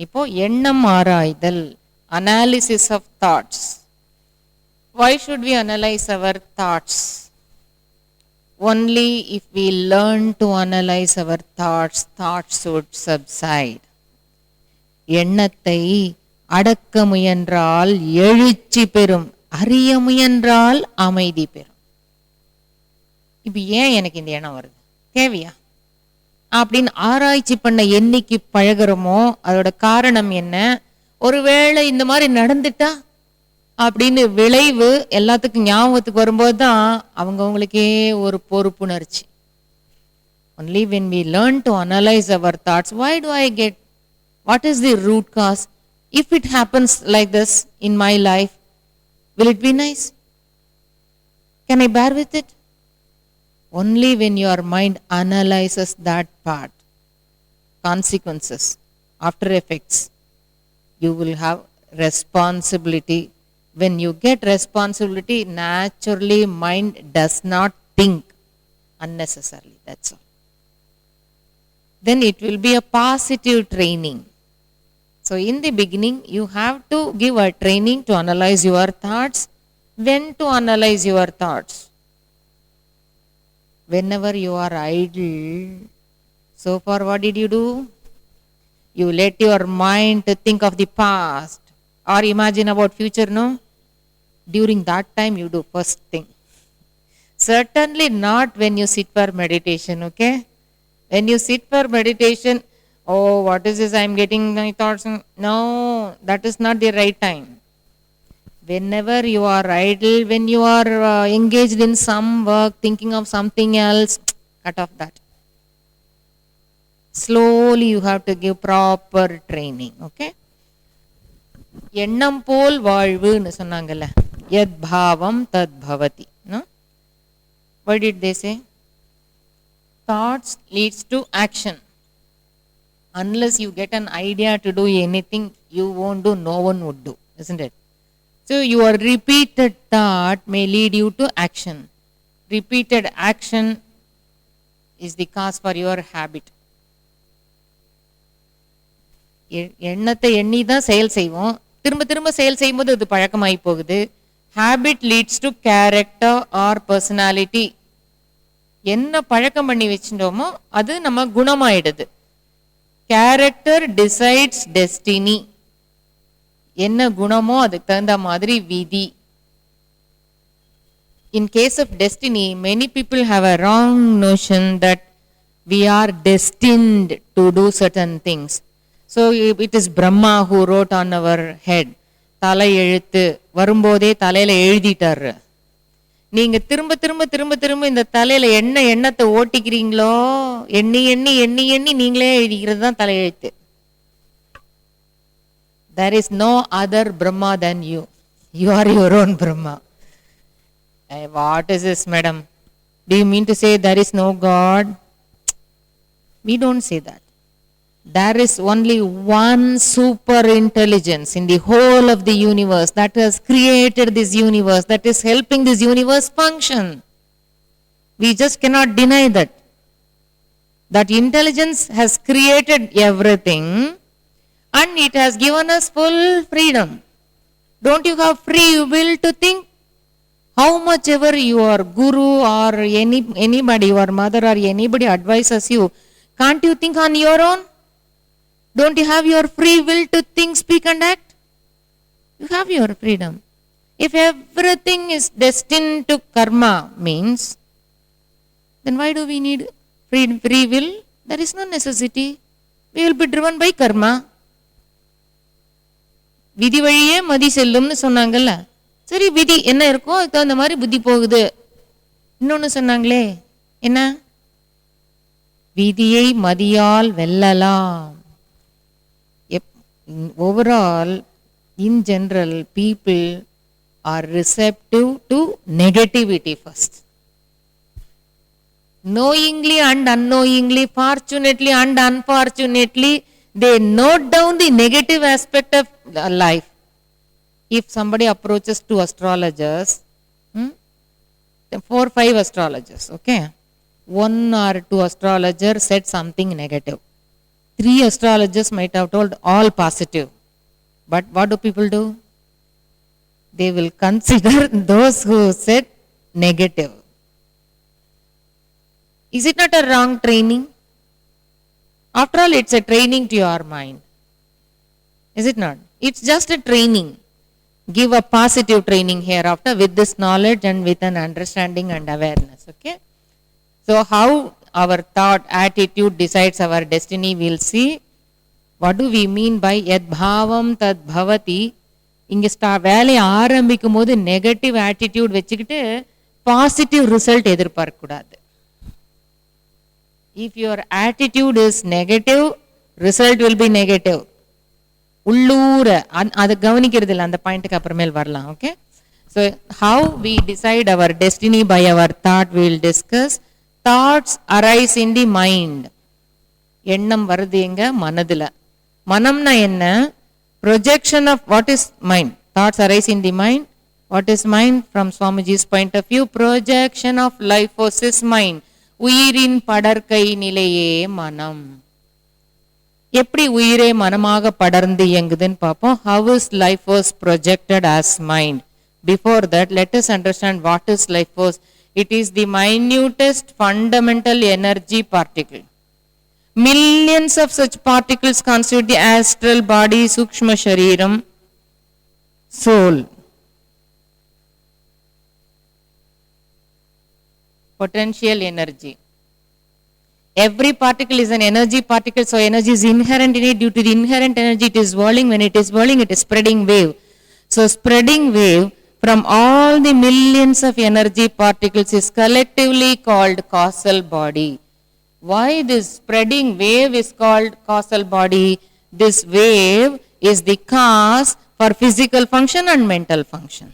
இப்போ எண்ணம் ஆராய்தல், analysis of thoughts. Why should we analyze our thoughts? Only if we learn to analyze our thoughts, thoughts would subside. எண்ணத்தை அடக்க முயன்றால் எழுச்சி பெறும், அறிய முயன்றால் அமைதி பெறும். இப்ப ஏன் எனக்கு இந்த எண்ணம் வருது, தேவையா அப்படின்னு ஆராய்ச்சி பண்ண என்னைக்கு பழகிறோமோ அதோட காரணம் என்ன, ஒருவேளை இந்த மாதிரி நடந்துட்டா அப்படின்னு விளைவு எல்லாத்துக்கும் ஞாபகத்துக்கு வரும்போது தான் அவங்கவுங்களுக்கே ஒரு பொறுப்புணர்ச்சி. Only when we learn to analyze our thoughts, why do I get, what is the root cause? If it happens like this in my life, will it be nice? Can I bear with it? Only when your mind analyzes that part, consequences, after effects, you will have responsibility. When you get responsibility, naturally mind does not think unnecessarily, that's all. Then it will be a positive training. So in the beginning, you have to give a training to analyze your thoughts. When to analyze your thoughts? Whenever you are idle. So far, what did you do? You let your mind to think of the past or imagine about future, no? During that time, you do first thing. Certainly not when you sit for meditation, okay? When you sit for meditation, oh, what is this? I am getting my thoughts. No, that is not the right time. Whenever you are idle, when you are engaged in some work, thinking of something else, cut off that. Slowly you have to give proper training, okay? எண்ணம் போல் வாழ்வுன்னு சொன்னாங்கல்ல, யத் பாவம் தத் பவதி. No? What did they say? Thoughts leads to action. Unless you get an idea to do anything, you won't do, no one would do, isn't it? So your repeated thought may lead you to action. Repeated action is the cause for your habit. எண்ணத்தை எண்ணி தான் செயல் செய்வோம், திரும்ப திரும்ப செயல் செய்யும்போது அது பழக்கமாகி போகுது. Habit leads to character or personality. என்ன பழக்கம் பண்ணி வச்சுட்டோமோ அது நம்ம குணமாயிடுது. Character decides destiny. என்ன குணமோ அதுக்கு தகுந்த மாதிரி விதி. In case of destiny, many people have a wrong notion that we are destined to do certain things. So it is Brahma who wrote on our head. தலை எழுத்து வரும்போதே தலையில எழுதிட்டாரு. நீங்க திரும்ப திரும்ப திரும்ப திரும்ப இந்த தலையில என்ன எண்ணத்தை ஓட்டிக்கிறீங்களோ, எண்ணி எண்ணி எண்ணி எண்ணி நீங்களே எழுதிக்கிறது தான் தலையெழுத்து. There is no other Brahma than you. You are your own Brahma. Hey, what is this, madam? Do you mean to say there is no God? We don't say that. There is only one super intelligence in the whole of the universe that has created this universe, that is helping this universe function. We just cannot deny that. That intelligence has created everything and it has given us full freedom. Don't you have free will to think? How much ever your guru or anybody, your mother or anybody advises you, can't you think on your own? Don't you have your free will to think, speak and act? You have your freedom. If everything is destined to karma means, then why do we need free will? There is no necessity. We will be driven by karma. விதி வழியே மதி செல்லும்னு சொன்னாங்கல்ல. சரி, விதி என்ன இருக்கோ அதுக்கு தகுந்த மாதிரி புத்தி போகுது. இன்னொன்னு சொன்னாங்களே, என்ன? விதியை மதியால் வெல்லலாம். Overall, in general, people are receptive to negativity first. Knowingly and unknowingly, fortunately and unfortunately, they note down the negative aspect of life. If somebody approaches two astrologers, 4 or 5 astrologers, okay, 1 or 2 astrologers said something negative. Three astrologers might have told all positive. But what do people do? They will consider those who said negative. Is it not a wrong training? After all, it's a training to your mind. Is it not? It's just a training. Give a positive training hereafter with this knowledge and with an understanding and awareness. Okay? So how our thought, attitude decides our destiny, we'll see. What do we mean by yad bhavam tad bhavati? இங்கே வேலையை ஆரம்பிக்கும் போது negative attitude வச்சுக்கிட்டு positive result எதிர்பார்க்கக்கூடாது. If your attitude is negative, result will be negative. உள்ளூர அதை கவனிக்கிறது இல்லை, அந்த பாயிண்ட்டுக்கு அப்புறமேல் வரலாம். Okay, so how we decide our destiny by our thought will discuss. Thoughts arise in the mind. எண்ணம் வருது எங்க? மனதில். மனம்னா என்ன? Projection of what is mind. Thoughts arise in the mind. What is mind? From Swamiji's point of view, projection of life force is mind. உயிரின் படர்க்கை நிலையே மனம். எப்படி உயிரே மனமாக படர்ந்து இயங்குதுன்னு பார்ப்போம். How is life force projected as mind? Before that, let us understand what is life force. It is the minutest fundamental energy particle. Millions of such particles constitute the astral body, sukshma shariram, soul. Potential energy. Every particle is an energy particle, so energy is inherent in it. Due to the inherent energy, it is whirling. When it is whirling, it is spreading wave. So spreading wave from all the millions of energy particles is collectively called causal body. Why this spreading wave is called causal body? This wave is the cause for physical function and mental function.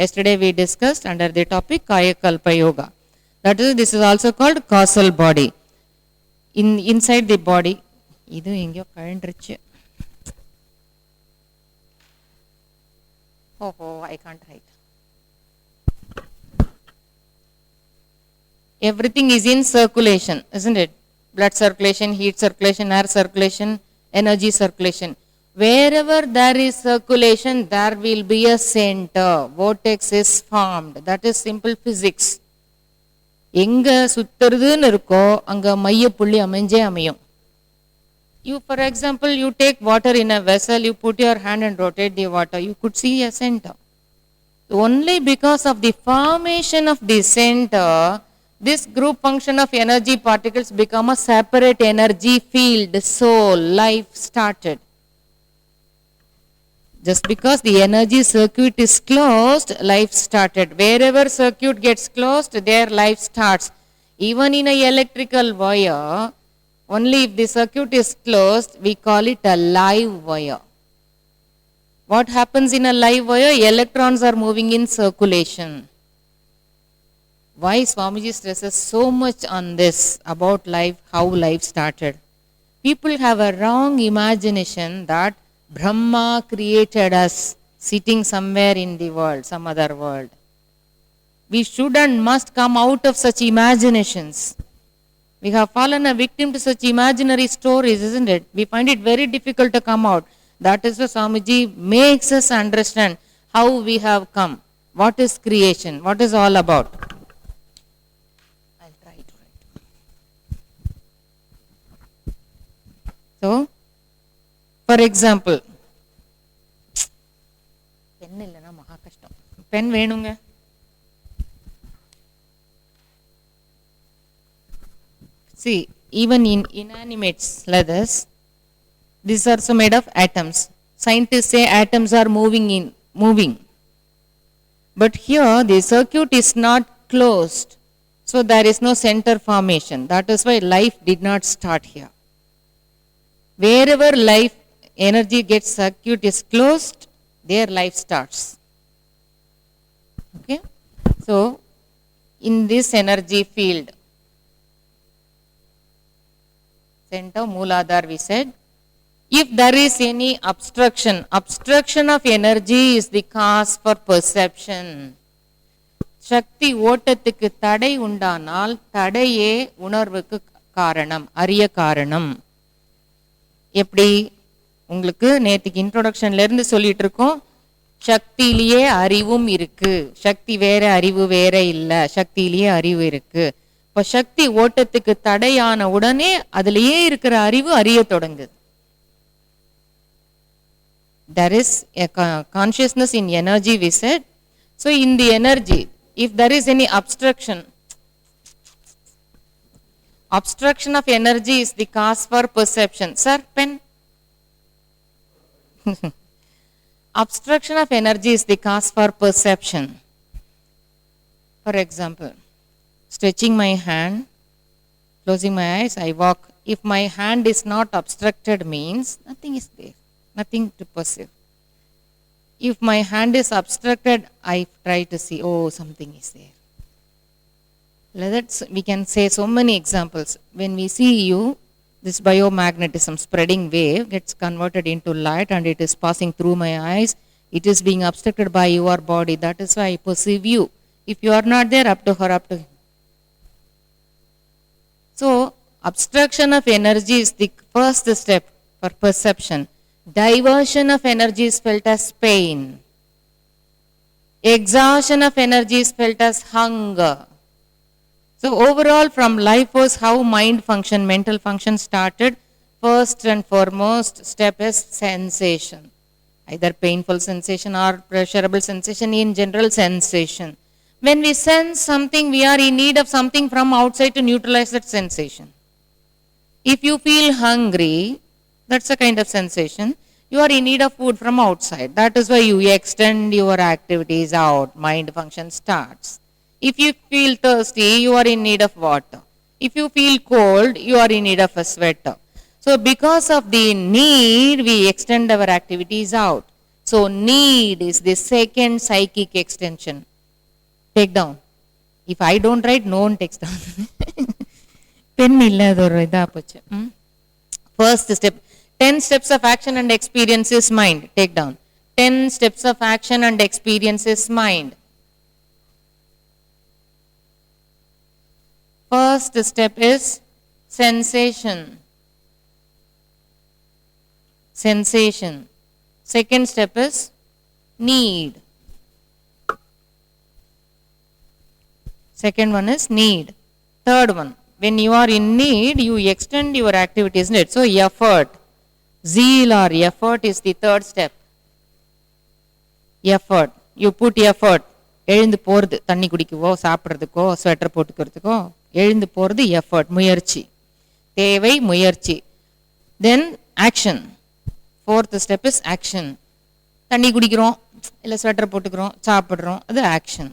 Yesterday we discussed under the topic kayakalpa yoga. That is, this is also called causal body. Inside the body, idu engyo kalendrichu. Oh, I can't write. Everything is in circulation, isn't it? Blood circulation, heat circulation, air circulation, energy circulation. Wherever there is circulation, there will be a center. Vortex is formed. That is simple physics. எங்க சுத்துறதுன்னு இருக்கோ அங்க மைய புள்ளி அமைஞ்சே அமையும். You, for example, you take water in a vessel, you put your hand and rotate the water, you could see a center. Only because of the formation of the center, this group function of energy particles become a separate energy field, soul, life started. Just because the energy circuit is closed, life started. Wherever circuit gets closed, there life starts. Even in a electrical wire, only if the circuit is closed, we call it a live wire. What happens in a live wire? Electrons are moving in circulation. Why Swamiji stresses so much on this about life, how life started? People have a wrong imagination that Brahma created us sitting somewhere in the world, some other world. We should and must come out of such imaginations. We have fallen a victim to such imaginary stories, isn't it? We find it very difficult to come out. That is why Swamiji makes us understand how we have come. What is creation? What is all about? I'll try to write. So, for example, pen illana maha kashtam. Pen venunga. See, even in inanimate leathers, these are also made of atoms. Scientists say atoms are moving. But here the circuit is not closed. So there is no center formation. That is why life did not start here. Wherever life energy gets circuit is closed, there life starts. Okay? So in this energy field, center, Mooladhar we said, if there is any obstruction of energy is the cause for perception. சக்தி ஓட்டத்துக்கு தடை உண்டானால் தடையே உணர்வுக்கு காரணம், அறிய காரணம். எப்படி உங்களுக்கு நேற்றுக்கு இன்ட்ரோடக்ஷன்ல இருந்து சொல்லிட்டு இருக்கோம், சக்தியிலேயே அறிவும் இருக்கு. சக்தி வேற அறிவு வேற இல்ல, சக்தியிலேயே அறிவு இருக்கு. இப்ப சக்தி ஓட்டத்துக்கு தடையான உடனே அதுலயே இருக்கிற அறிவு அறிய தொடங்குது. There is a consciousness in energy, we said. So in the energy, if there is any obstruction of energy is the cause for perception. Sir, pen. Obstruction of energy is the cause for perception. For example, stretching my hand, closing my eyes, I walk. If my hand is not obstructed means nothing is there, nothing to perceive. If my hand is obstructed, I try to see, oh, something is there. We can say so many examples. When we see you, this biomagnetism spreading wave gets converted into light and it is passing through my eyes. It is being obstructed by your body. That is why I perceive you. If you are not there, up to her, up to him. So, obstruction of energy is the first step for perception. Diversion of energy is felt as pain. Exhaustion of energy is felt as hunger. So overall, from life force, how mind function, mental function started, first and foremost step is sensation. Either painful sensation or pleasurable sensation, in general sensation. When we sense something, we are in need of something from outside to neutralize that sensation. If you feel hungry, that's a kind of sensation. You are in need of food from outside. That is why you extend your activities out. Mind function starts. If you feel thirsty, you are in need of water. If you feel cold, you are in need of a sweater. So because of the need, we extend our activities out. So need is the second psychic extension. Take down. If I don't write, no one takes down. Pen illador idha pochu. First step. 10 steps of action and experience is mind. Take down. 10 steps of action and experience is mind. First step is sensation. Sensation. Second step is need. Second one is need. Third one, when you are in need, you extend your activities. So effort. Zeal or effort is the third step. Effort. You put effort. எழுந்து போகிறது, தண்ணி குடிக்கவோ சாப்பிட்றதுக்கோ sweater போட்டுக்கிறதுக்கோ எழுந்து போகிறது effort, முயற்சி, தேவை, முயற்சி. Then action. Fourth step is action. தண்ணி குடிக்கிறோம், இல்லை ஸ்வெட்டர் போட்டுக்கிறோம், சாப்பிட்றோம், அது action.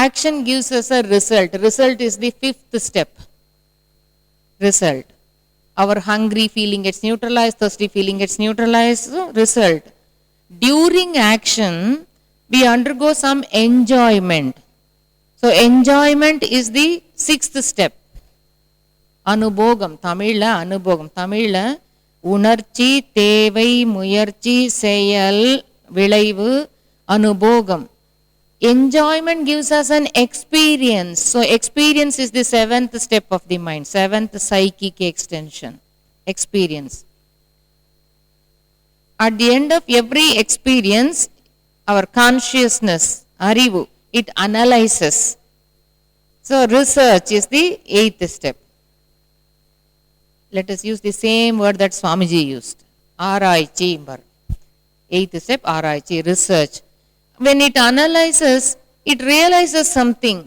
Action gives us a result. Result is the fifth step. Result. Our hungry feeling gets neutralized, thirsty feeling gets neutralized. So result. During action, we undergo some enjoyment. So enjoyment is the sixth step. Anubogam. Tamilla anubogam. Tamilla unarchi, தேவை, முயற்சி, செயல், விளைவு, அனுபோகம். Enjoyment gives us an experience. So experience is the seventh step of the mind, seventh psychic extension. Experience. At the end of every experience, our consciousness, arivu, it analyzes. So research is the eighth step. Let us use the same word that Swamiji used. Araichi. Eighth step, araichi, research. When it analyzes, it realizes something.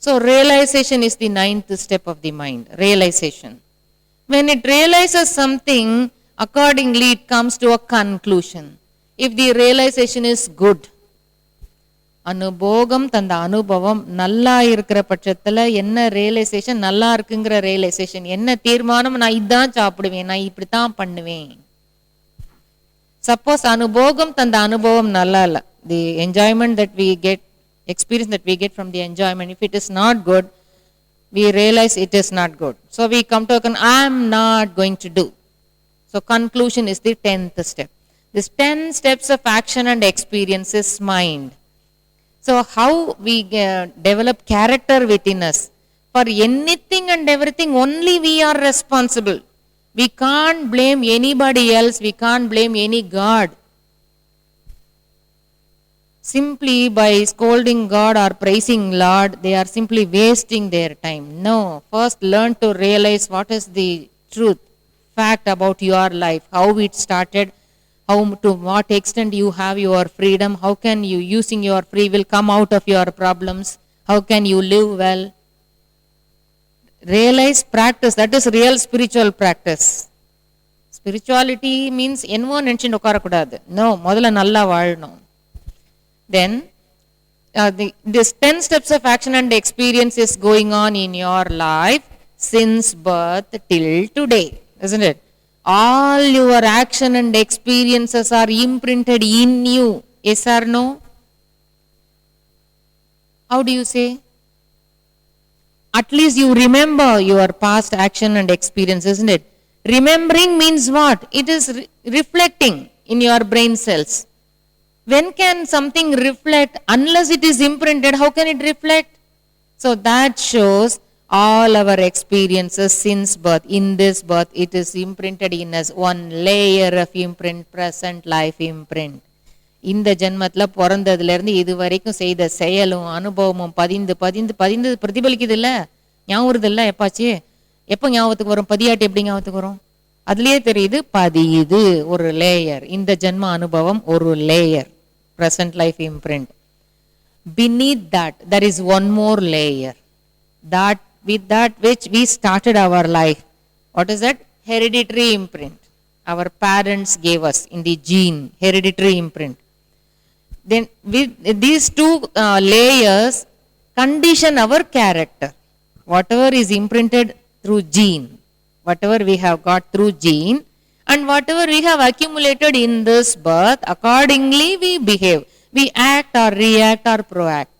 So realization is the ninth step of the mind, realization. When it realizes something, accordingly it comes to a conclusion. If the realization is good, அனுபோகம் தந்த அனுபவம் நல்லா இருக்கிற பட்சத்துல என்ன realisation, நல்லா இருக்குங்கிற realisation, என்ன தீர்மானம், நான் இதான் சாப்பிடுவேன், நான் இப்படித்தான் பண்ணுவேன். சப்போஸ் அனுபோகம் தந்த அனுபவம் நல்லா இல்ல, the enjoyment that we get, experience that we get from the enjoyment, if it is not good, we realize it is not good. So we come to a I am not going to do. So conclusion is the 10th step. This 10 steps of action and experience is mind. So how we develop character within us? For anything and everything, only we are responsible. We can't blame anybody else. We can't blame any God. Simply by scolding God or praising Lord, they are simply wasting their time. No, first learn to realize what is the truth, fact about your life, how it started, how to what extent you have your freedom, how can you using your free will come out of your problems, how can you live well. Realize, practice, that is real spiritual practice. Spirituality means envo nenchinu okkarakudadu. No, modala nalla vaazhanum. Then this 10 steps of action and experience is going on in your life since birth till today, isn't it? All your action and experiences are imprinted in you. Yes or no? How do you say? At least you remember your past action and experience, isn't it? Remembering means what? It is reflecting in your brain cells. When can something reflect? Unless it is imprinted, how can it reflect? So that shows all our experiences since birth. In this birth, it is imprinted in us. One layer of imprint, present life imprint. இந்த ஜென்மத்தில் பிறந்ததுலேருந்து இது வரைக்கும் செய்த செயலும் அனுபவமும் பதிந்து பதிந்து பதிந்து பிரதிபலிக்குது இல்லை, ஞாபகம் வருது இல்லை? எப்பாச்சு எப்போ ஞாபகத்துக்கு வரும்? பதியாட்டி எப்படி ஞாபகத்துக்கு வரும்? அதுலேயே தெரியுது பதியுது ஒரு லேயர். இந்த ஜென்ம அனுபவம் ஒரு layer, present life imprint. Beneath that, there is one more layer. That with that which we started our life. What is that? Hereditary imprint. Our parents gave us in the gene, hereditary imprint. Then with these two layers condition our character. Whatever is imprinted through gene, whatever we have got through gene, and whatever we have accumulated in this birth, accordingly we behave. We act or react or proact.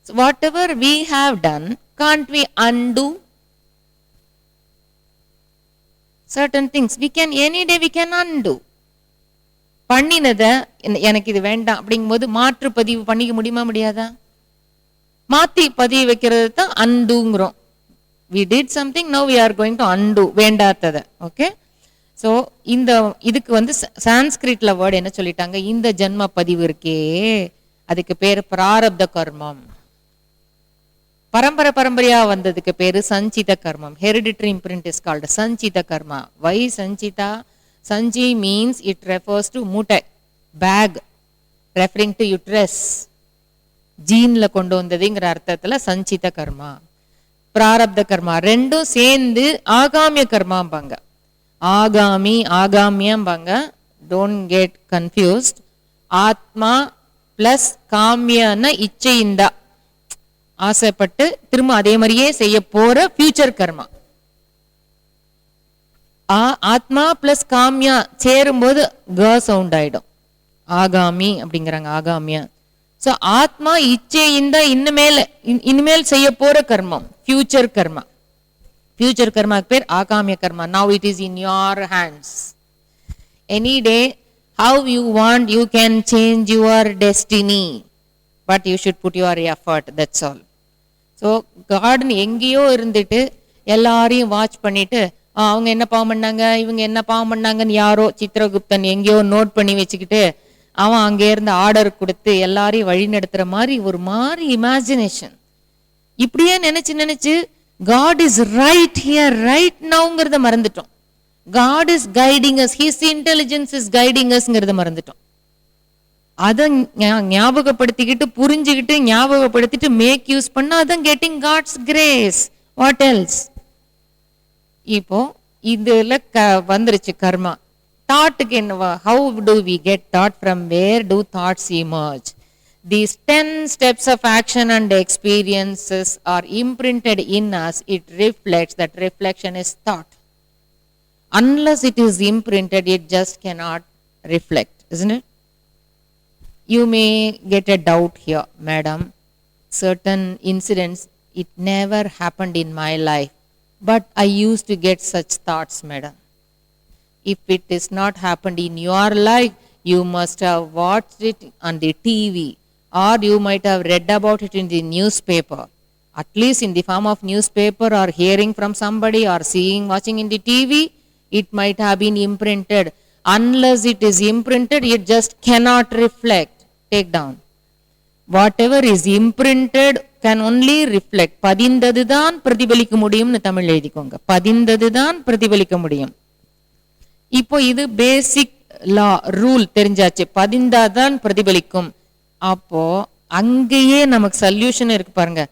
So whatever we have done, can't we undo certain things? We can, any day we can undo. பண்ணினதை எனக்கு இது வேண்டாம் அப்படிங்கும்போது மாற்று பதிவு பண்ணிக்க முடியுமா முடியாதா? மாற்றி பதிவு வைக்கிறது தான் அண்டுங்கிறோம். We did something, now we are going to undo வேண்டாத்ததை. ஓகே, ஸோ இந்த இதுக்கு வந்து சான்ஸ்கிரிட்ல வேர்டு என்ன சொல்லிட்டாங்க? இந்த ஜென்ம பதிவு இருக்கே, அதுக்கு பேர் பிராரப்த கர்மம். பரம்பரையா வந்ததுக்கு பேரு சஞ்சித கர்மம். ஹெரிடிட்டரி இம்ப்ரிண்ட் இஸ் கால்டு சஞ்சித கர்மா. வை Sanchita? Sanji means it refers to மூட்டை, bag, referring to uterus. ஜீன்ல கொண்டு வந்ததுங்கிற அர்த்தத்துல சஞ்சித கர்மா, பிராரப்த கர்மா ரெண்டும் சேர்ந்து ஆகாமிய கர்மாம்பாங்க. ஆகாமி ஆகாமியம்பாங்க. Don't get confused. ஆத்மா பிளஸ் காமியன்னா இச்சைந்தா, ஆசைப்பட்டு திரும்ப அதே மாதிரியே செய்ய போற ஃபியூச்சர் கர்மா. ஆத்மா பிளஸ் காமியா சேரும்போது க சவுண்ட் ஆயிடும், ஆகாமி அப்படிங்கிறாங்க, ஆகாமியா. ஸோ ஆத்மா இச்சைந்த இனிமேல் செய்ய போற கர்மம் ஃபியூச்சர் கர்மா. ஃபியூச்சர் கர்மாக்கு பேர் ஆகாமிய கர்மா. Now it is in your hands. Any day how you want you can change your destiny, but you should put your effort, that's all. So கார்டன் எங்கேயோ இருந்துட்டு எல்லாரையும் வாட்ச் பண்ணிட்டு அவங்க என்ன பாவம் பண்ணாங்க, இவங்க என்ன பாவம் பண்ணாங்கன்னு யாரோ சித்திரகுப்தன் எங்கேயோ நோட் பண்ணி வச்சுக்கிட்டு அவன் அங்கே இருந்து ஆர்டர் கொடுத்து எல்லாரையும் வழி நடத்துற மாதிரி ஒரு மாதிரி இமேஜினேஷன். இப்படியே நினைச்சு God is right here right நவுங்கிறத மறந்துட்டோம். God is guiding us, his intelligence is guiding அஸ்ங்கிறத மறந்துட்டோம். அதை ஞாபகப்படுத்திக்கிட்டு புரிஞ்சுக்கிட்டு ஞாபகப்படுத்திட்டு மேக் யூஸ் பண்ணா அதான் getting God's grace. What else? இப்போ இதுல வந்துருச்சு கர்மா. தாட்டுக்கு என்னவா? How do we get thought? From where do thoughts emerge? These 10 steps of action and experiences are imprinted in us. It reflects, that reflection is thought. Unless it is imprinted, it just cannot reflect, isn't it? You may get a doubt here, madam. Certain incidents, it never happened in my life, but I used to get such thoughts, madam. If it is not happened in your life, you must have watched it on the TV, or you might have read about it in the newspaper. at least in the form of newspaper or hearing from somebody or seeing, watching in the TV, it might have been imprinted. Unless it is imprinted, it just cannot reflect. Take down. Whatever is imprinted can only reflect. பதிந்ததுதான் பிரதிபலிக்க முடியும்னு தமிழ் எழுதிக்கோங்க. பதிந்ததுதான் பிரதிபலிக்க முடியும். இப்போ இது பேசிக் லா rule தெரிஞ்சாச்சு. பதிந்தாதான் பிரதிபலிக்கும். அப்போ அங்கேயே நமக்கு சொல்யூஷன் இருக்கு பாருங்க.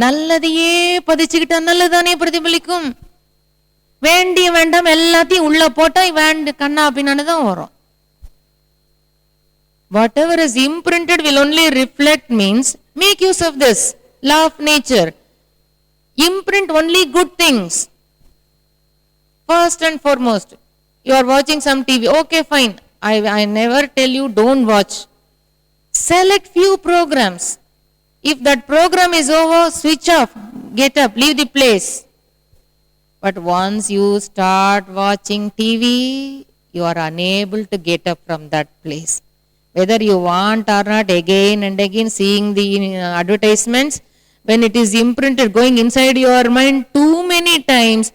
நல்லதையே பதிச்சுக்கிட்டா நல்லதானே பிரதிபலிக்கும். வேண்டிய வேண்டாம் எல்லாத்தையும் உள்ள போட்டா கண்ணா அப்படின்னு தான் வரும். Whatever is imprinted will only reflect means make use of this law of nature. Imprint only good things. First and foremost, you are watching some TV. Okay, fine. I never tell you don't watch. Select few programs. If that program is over, switch off, get up, leave the place. But once you start watching TV, you are unable to get up from that place. Whether you want or not, again and again seeing the advertisements, when it is imprinted, going inside your mind too many times,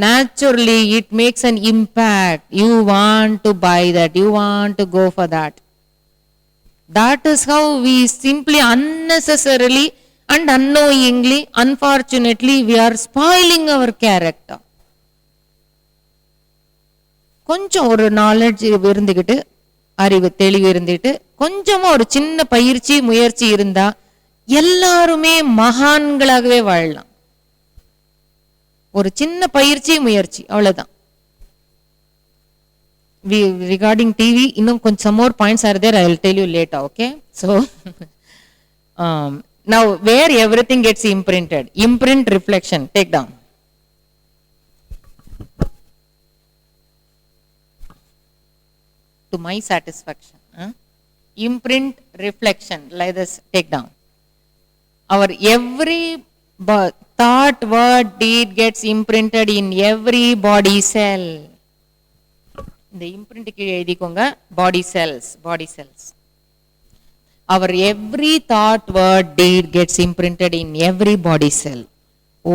naturally it makes an impact. You want to buy that, you want to go for that. That is how we simply unnecessarily and unknowingly, unfortunately, we are spoiling our character. கொஞ்சம் ஒரு knowledge இருந்துகிட்டு, அறிவு தெளிவு இருந்துட்டு, கொஞ்சமா ஒரு சின்ன பயிற்சி முயற்சி இருந்தா எல்லாருமே மகான்களாகவே வாழலாம். ஒரு சின்ன பயிற்சி முயற்சி அவ்வளவுதான். Regarding TV, இன்னும் கொஞ்சம் some more points are there. I will tell you later. Okay, so now where everything gets imprinted, imprint reflection. Take down. To my satisfaction, imprint reflection like this. Take down. Our every thought, word, deed gets imprinted in every body cell. இந்த imprint க்கு எழுதிக்கோங்க, body cells. Our every thought, word, deed gets imprinted in every body cell.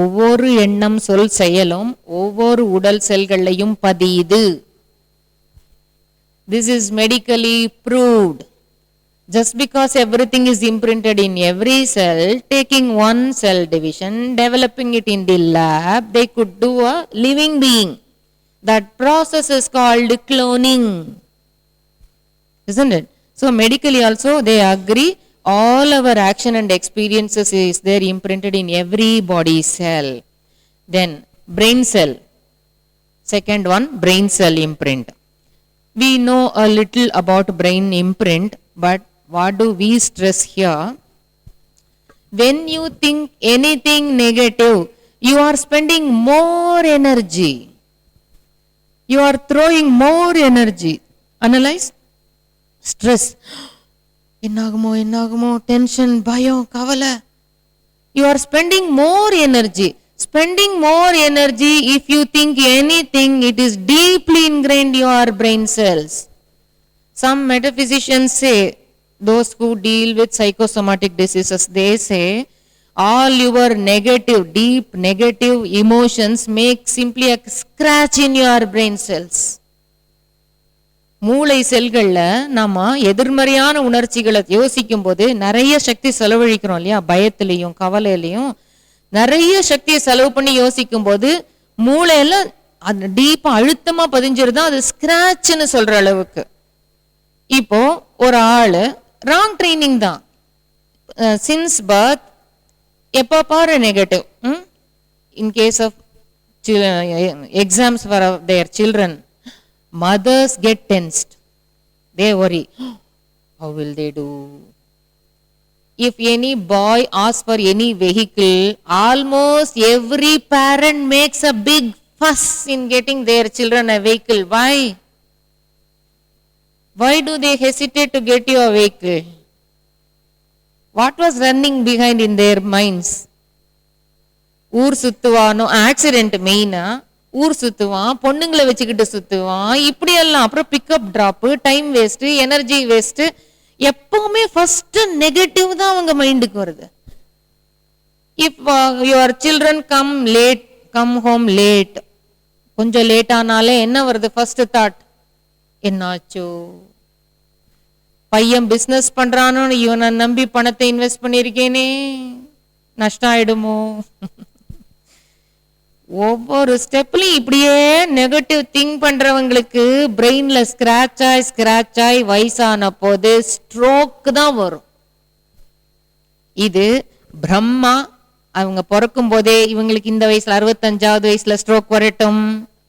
ஒவ்வொரு எண்ணம், சொல், செயலும் ஒவ்வொரு உடல் செல்களையும் பதியுது. This is medically proved. Just because everything is imprinted in every cell, taking one cell division, developing it in the lab, they could do a living being. That process is called cloning. Isn't it? So medically also they agree all our action and experiences is there imprinted in every body cell. Then brain cell. Second one, brain cell imprint. We know a little about brain imprint, but what do we stress here? When you think anything negative, you are spending more energy. You are throwing more energy. Analyze. Stress. Ennagumo, tension, bayam, kavala. You are spending more energy. Spending more energy, if you think anything, it is deeply ingrained in your brain cells. Some metaphysicians say, those who deal with psychosomatic diseases, they say, all your negative, deep negative emotions make simply a scratch in your brain cells. மூளை செல்கள்ல நாம எதிர்மறையான உணர்ச்சிகளை யோசிக்கும் போது நிறைய சக்தி செலவழிக்கிறோம் இல்லையா, பயத்திலையும் கவலையிலையும் நிறைய சக்தியை செலவு பண்ணி யோசிக்கும் போது மூளையில அது டீப்பா அழுத்தமா பதிஞ்சிருந்தா அது ஸ்கிராச்னு சொல்ற அளவுக்கு. இப்போ ஒரு ஆளு ராங் ட்ரைனிங் தான், சின்ஸ் பர்த் எப்போ பாரு negative. In case of exams for their children, mothers get tensed, they worry, how will they do? If any boy asks for any vehicle, almost every parent makes a big fuss in getting their children a vehicle. Why? Why do they hesitate to get you a vehicle? What was running behind in their minds? ஊர் சுத்துவானோ, accident மெயினா, ஊர் சுத்துவான், பொண்ணுங்களை வச்சுக்கிட்டு சுத்துவான், இப்படி எல்லாம். அப்புறம் pickup drop, time waste, energy waste. எப்பவுமே first negative தான் அவங்க மைண்டுக்கு வருது. If your children come home late, கொஞ்சம் லேட் ஆனாலே என்ன வருது ஃபர்ஸ்ட் தாட்? என்னாச்சோ, பையன் பிசினஸ் பண்றானோ, இவனை நம்பி பணத்தை இன்வெஸ்ட் பண்ணிருக்கேனே, நஷ்டம் ஆயிடுமோ? ஒவ்வொரு ஸ்டெப்லையும் இப்படியே நெகட்டிவ் திங்க் பண்றவங்களுக்கு பிரெயின்ல ஸ்கிராச் ஆய் வயசான போது ஸ்ட்ரோக் தான் வரும். இது பிரம்மா அவங்க பிறக்கும் போதே இவங்களுக்கு இந்த வயசுல 65வது வயசுல ஸ்ட்ரோக் வரட்டும்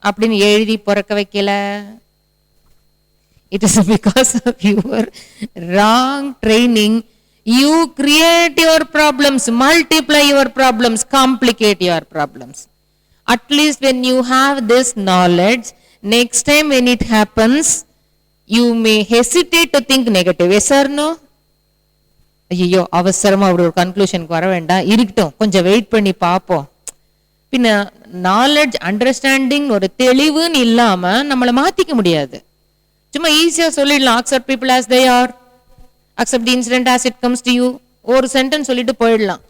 அப்படின்னு எழுதி பிறக்க வைக்கல. It is because of your wrong training. You create your problems, multiply your problems, complicate your problems. At least when you have this knowledge, next time when it happens, you may hesitate to think negative. Yes or no? ஐயோ, அவசரமா அப்படி ஒரு கன்க்ளூஷனுக்கு வர வேண்டாம், இருக்கட்டும், கொஞ்சம் wait பண்ணி பார்ப்போம். பின்ன நாலேஜ் அண்டர்ஸ்டாண்டிங் ஒரு தெளிவுன்னு இல்லாம நம்மளை மாத்திக்க முடியாது. சும்மா ஈஸியா சொல்லிடலாம், accept people as they are, accept the incident as it comes to you, ஒரு சென்டென்ஸ் சொல்லிட்டு போயிடலாம்.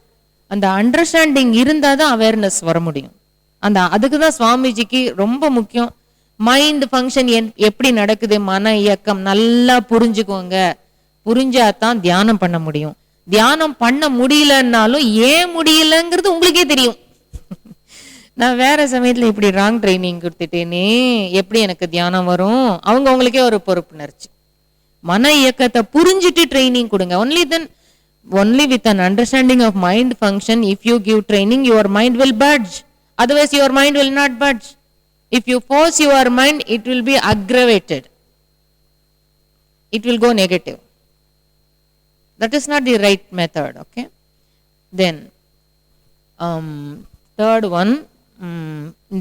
அந்த அண்டர்ஸ்டாண்டிங் இருந்தால் தான் அவேர்னஸ் வர முடியும். அதுக்கு தான் சுவாமிஜிக்கு ரொம்ப முக்கியம் மைண்ட் ஃபங்க்ஷன் எப்படி நடக்குது, மன இயக்கம் நல்லா புரிஞ்சுக்கோங்க. புரிஞ்சாதான் தியானம் பண்ண முடியும். தியானம் பண்ண முடியலன்னாலும் ஏன் முடியலங்கிறது உங்களுக்கே தெரியும். நான் வேற சமயத்துல இப்படி ராங் ட்ரைனிங் கொடுத்துட்டேனே, எப்படி எனக்கு தியானம் வரும்? அவங்களுக்கே ஒரு பொறுப்புணர்ச்சி. மன இயக்கத்தை புரிஞ்சுட்டு ட்ரைனிங் கொடுங்க. only with an understanding of mind function, if you give training, your mind will budge. Otherwise your mind will not budge. If you force your mind, it will be aggravated, it will go negative. That is not the right method. Okay, then third one,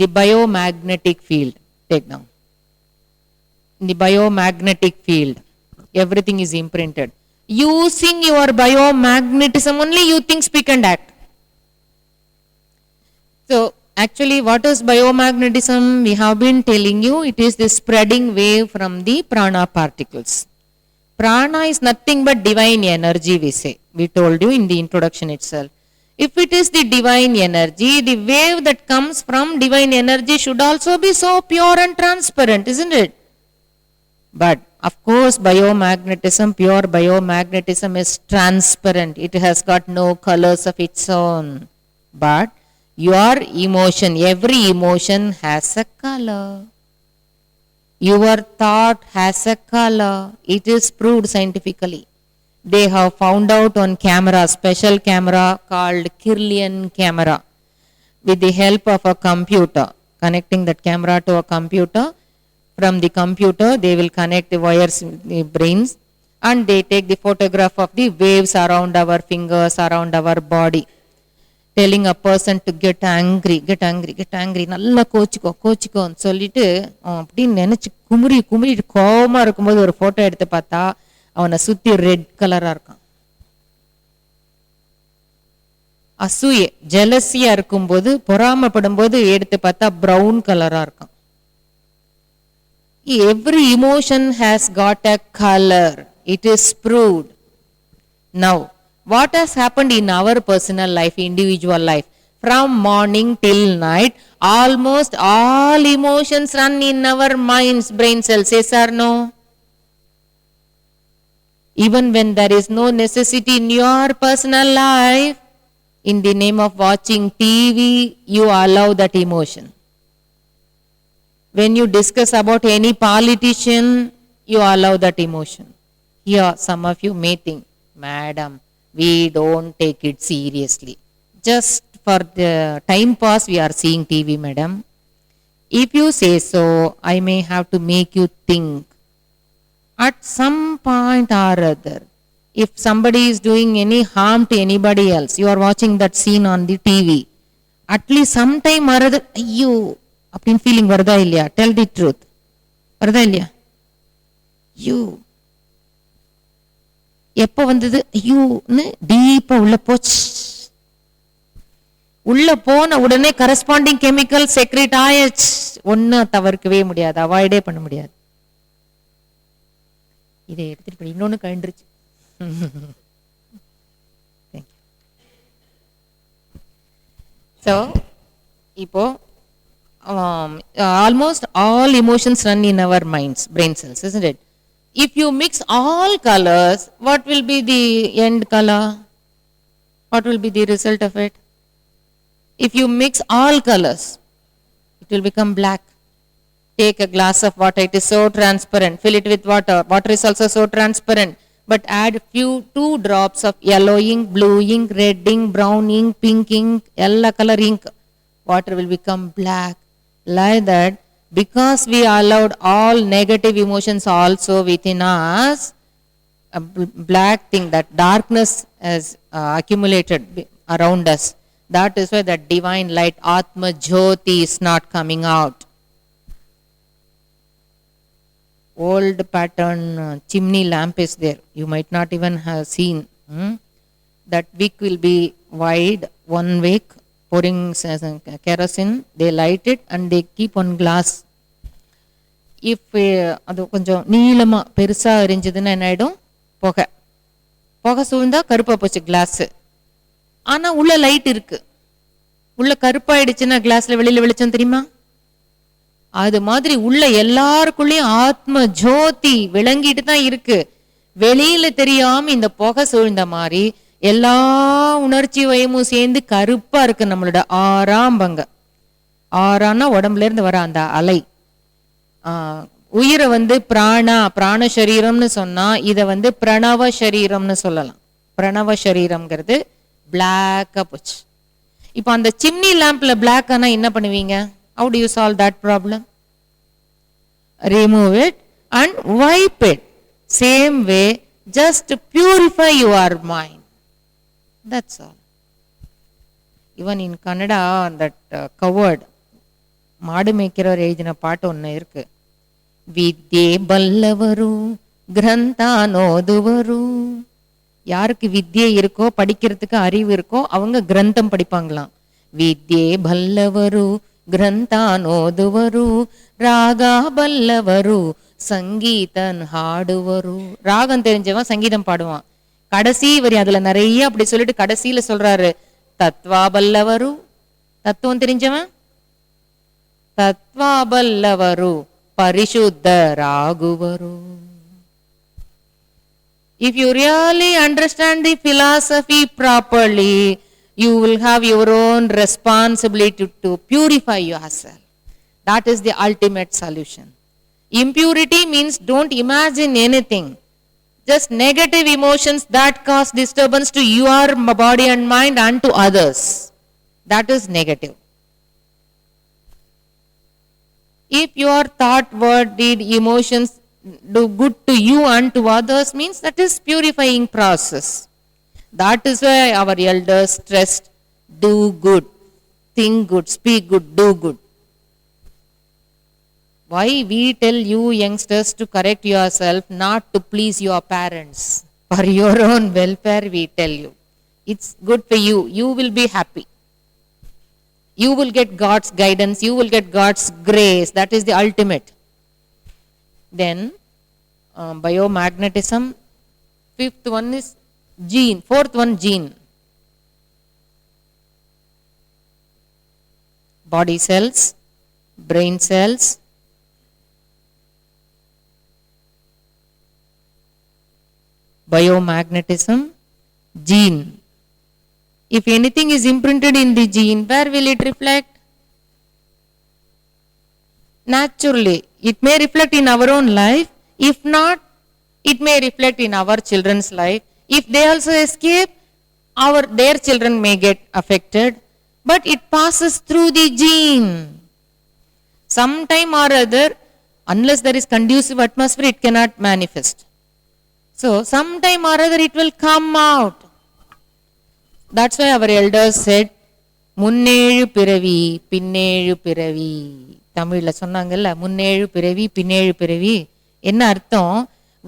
the biomagnetic field. Take down. In the biomagnetic field, everything is imprinted. Using your biomagnetism only, you think, speak and act. So actually what is biomagnetism? We have been telling you, it is the spreading wave from the prana particles. Prana is nothing but divine energy, we say. We told you in the introduction itself. If it is the divine energy, the wave that comes from divine energy should also be so pure and transparent, isn't it? But of course biomagnetism, pure biomagnetism is transparent. It has got no colors of its own. But your emotion, every emotion has a color. Your thought has a color. It is proved scientifically. They have found out on camera, special camera called Kirlian camera. With the help of a computer, connecting that camera to a computer, from the computer they will connect the wires in the brains, and they take the photograph of the waves around our fingers, around our body, telling a person to get angry, நல்லா கோச்சிக்கோன்னு சொல்லிட்டு அப்படின்னு நினைச்சு குமுறி கோபமா இருக்கும்போது ஒரு photo எடுத்து பார்த்தா அவனை சுத்தி ரெட் கலரா இருக்கான். அசூய ஜெலசியா இருக்கும்போது, பொறாமப்படும் போது எடுத்து பார்த்தா பிரவுன் கலரா இருக்கான். Every emotion has got a color. It is proved. Now what has happened in our personal life, individual life, from morning till night, almost all emotions run in our minds, brain cells. Yes or no? Even when there is no necessity in your personal life, in the name of watching TV, you allow that emotion. When you discuss about any politician, you allow that emotion. Here some of you may think, madam, we don't take it seriously. Just for the time pass we are seeing TV, madam. If you say so, I may have to make you think. At some point or other, if somebody is doing any harm to anybody else, you are watching that scene on the TV, at least sometime or other, ayyo, அப்படின் feeling வருதா இல்லையா? Del தி truth, வருதா இல்லையா? ஐயோ, எப்போ வந்தது? ஐயோன்னு டீப்பா உள்ள போச்சு. உள்ள போன உடனே கரஸ்பாண்டிங் கெமிக்கல் செக்ரேட் ஆயிடுச்சு. ஒன்னும் தவிர்க்கவே முடியாது, அவாய்டே பண்ண முடியாது. இதை எடுத்துட்டு இன்னொன்னு கண்டுருச்சு. So இப்போ almost all emotions run in our minds, brain cells, isn't it? If you mix all colors, what will be the end color? What will be the result of it? If you mix all colors, it will become black. Take a glass of water, it is so transparent. Fill it with water. Water is also so transparent. But add 2 drops of yellow ink, blue ink, red ink, brown ink, pink ink, yellow color ink. Water will become black. Like that, because we allowed all negative emotions also within us, a black thing, that darkness has accumulated around us. That is why that divine light, Atma Jyoti, is not coming out. Old pattern chimney lamp is there. You might not even have seen. That wick will be wide, one wick, pouring kerosene. They light it and they keep on glass. If அது கொஞ்சம் நீளமா பெருசா எரிஞ்சதுன்னா என்ன ஆயிடும்? புகை சூழ்ந்தா கருப்பா போச்சு class. ஆனா உள்ள லைட் இருக்கு. உள்ள கருப்பாயிடுச்சுன்னா கிளாஸ்ல வெளியில வெளிச்சம் தெரியுமா? அது மாதிரி உள்ள எல்லாருக்குள்ளயும் ஆத்ம ஜோதி விளங்கிட்டு தான் இருக்கு. வெளியில தெரியாம இந்த புகை சூழ்ந்த மாதிரி எல்லா உணர்ச்சி வயமும் சேர்ந்து கருப்பா இருக்கு நம்மளோட 6ஆம் பங்கம். 6ஆனா உடம்புல இருந்து வர அந்த அலை. உயிரை பிராண சரீரம்னு சொன்னா இத பிரணவ சரீரம்னு சொல்லலாம். பிரணவ சரீரம்ங்கிறது பிளாக்கா போச்சு. இப்ப அந்த சிம்னி லேம்ப்ல பிளாக் ஆனா என்ன பண்ணுவீங்க? How do you solve that problem? Remove it and wipe it. Same way, just purify your mind. That's all. Even in Kannada, that covered மாடு மேய்க்கிறவர் எழுதின பாட்டு ஒன்று இருக்கு. வித்யே பல்லவரு கிரந்தானோதுவரு. யாருக்கு வித்யை இருக்கோ, படிக்கிறதுக்கு அறிவு இருக்கோ, அவங்க கிரந்தம் படிப்பாங்களாம். வித்யே பல்லவரு கிரந்தானோதுவரு ராகா பல்லவரு சங்கீதன் ஹாடுவரு. ராகம் தெரிஞ்சவன் சங்கீதம் பாடுவான். கடைசி வரி அதுல நிறைய அப்படி சொல்லிட்டு கடைசியில சொல்றாரு தத்வா பல்லவரு. தத்துவம் தெரிஞ்சவன் தத்வா பல்லவரு பரிசுத்த ராகுவரு. If you really understand the philosophy properly, you will have your own responsibility to purify yourself. That is the ultimate solution. Impurity means don't imagine anything. Just negative emotions that cause disturbance to your body and mind and to others. That is negative. If your thought, word, deed, emotions do good to you and to others, means that is purifying process. That is why our elders stressed, do good, think good, speak good, do good. Why we tell you youngsters to correct yourself, not to please your parents. For your own welfare we tell you. It's good for you. You will be happy. You will get God's guidance. You will get God's grace. That is the ultimate. Then biomagnetism. 5th one is gene. 4th one gene. Body cells, brain cells, biomagnetism, gene. If anything is imprinted in the gene, where will it reflect? Naturally, it may reflect in our own life. If not, it may reflect in our children's life. If they also escape, their children may get affected. But it passes through the gene. Sometime or other, unless there is conducive atmosphere, it cannot manifest. So, sometime or other, it will come out. That's why our elders said, முன்னேழு பிறவி பின்னேழு பிறவி. தமிழ்ல சொன்னாங்கல்ல, முன்னேழு பிறவி பின்னேழு பிறவி. என்ன அர்த்தம்?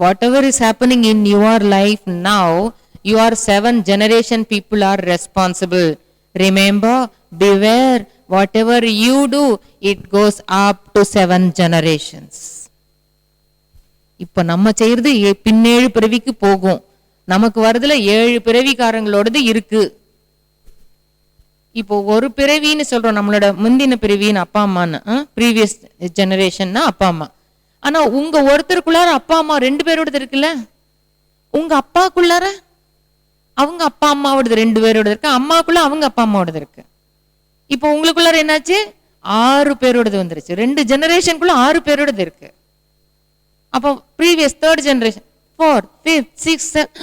Whatever is happening in your life now, your 7 generation people are responsible. Remember, beware, whatever you do, it goes up to 7 generations. இப்ப நம்ம செய்யறது பின்னேழு பிறவிக்கு போகும். நமக்கு வரதுல 7 பிறவிக்காரங்களோடது இருக்கு. இப்போ ஒரு பிறவின்னு சொல்றோம், நம்மளோட முந்தின பிறவின்னு அப்பா அம்மான்னு, ப்ரீவியஸ் ஜெனரேஷன்னா அப்பா அம்மா. ஆனா உங்க ஒருத்தருக்குள்ளார அப்பா அம்மா 2 பேரோடது இருக்குல்ல. உங்க அப்பாக்குள்ளார அவங்க அப்பா அம்மாவோடது 2 பேரோட இருக்கு, அம்மாக்குள்ள அவங்க அப்பா அம்மாவோடது இருக்கு. இப்போ உங்களுக்குள்ளார என்னாச்சு, 6 பேரோடது வந்துருச்சு. 2 ஜெனரேஷனுக்குள்ள 6 பேரோடது இருக்கு. அப்போ previous 3rd generation, 4th, 5th, 6th, 7th.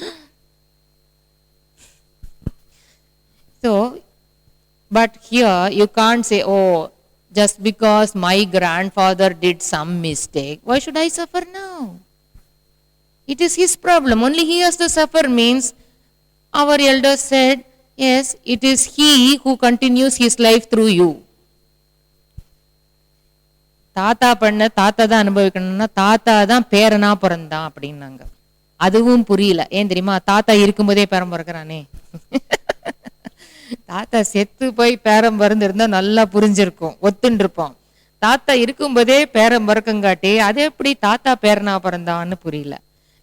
So but here you can't say, oh, just because my grandfather did some mistake, why should I suffer now? It is his problem, only he has to suffer. Means our elders said, yes, it is he who continues his life through you. தாத்தா பண்ண தாத்தா தான் அனுபவிக்கணும்னா தாத்தா தான் பேரனா பிறந்தான் அப்படின்னாங்க. அதுவும் புரியல. ஏன் தெரியுமா, தாத்தா இருக்கும்போதே பேரன் பிறக்கிறானே. தாத்தா செத்து போய் பேரம் பிறந்து இருந்தா நல்லா புரிஞ்சிருக்கும், ஒத்துன்னு இருப்போம். தாத்தா இருக்கும்போதே பேரம் பிறக்கங்காட்டி அது எப்படி தாத்தா பேரனா பிறந்தான்னு புரியல.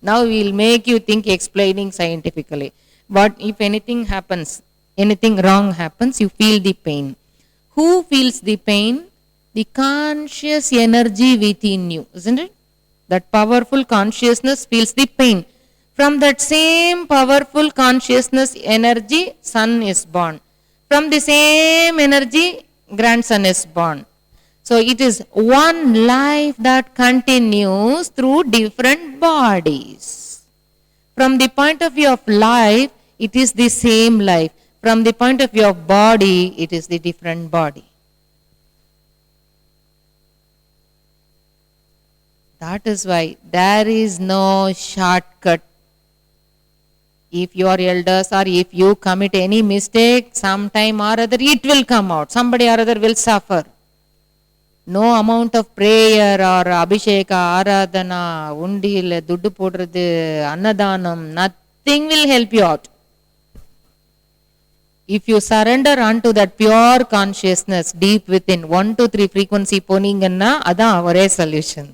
Now we will make you think explaining scientifically. But if anything happens, anything wrong happens, you feel the pain. Who feels the pain? The conscious energy within you, isn't it? That powerful consciousness feels the pain. From that same powerful consciousness energy, son is born. From the same energy, grandson is born. So it is one life that continues through different bodies. From the point of view of life, it is the same life. From the point of view of body, it is the different body. That is why there is no shortcut. If your elders or if you commit any mistake, sometime or other it will come out. Somebody or other will suffer. No amount of prayer or abhisheka, aradhana, undil, duddu podradhu, annadanam, nothing will help you out. If you surrender unto that pure consciousness deep within, 1 to 3 frequency போனீங்கன்னா அதான் ஒரே solution.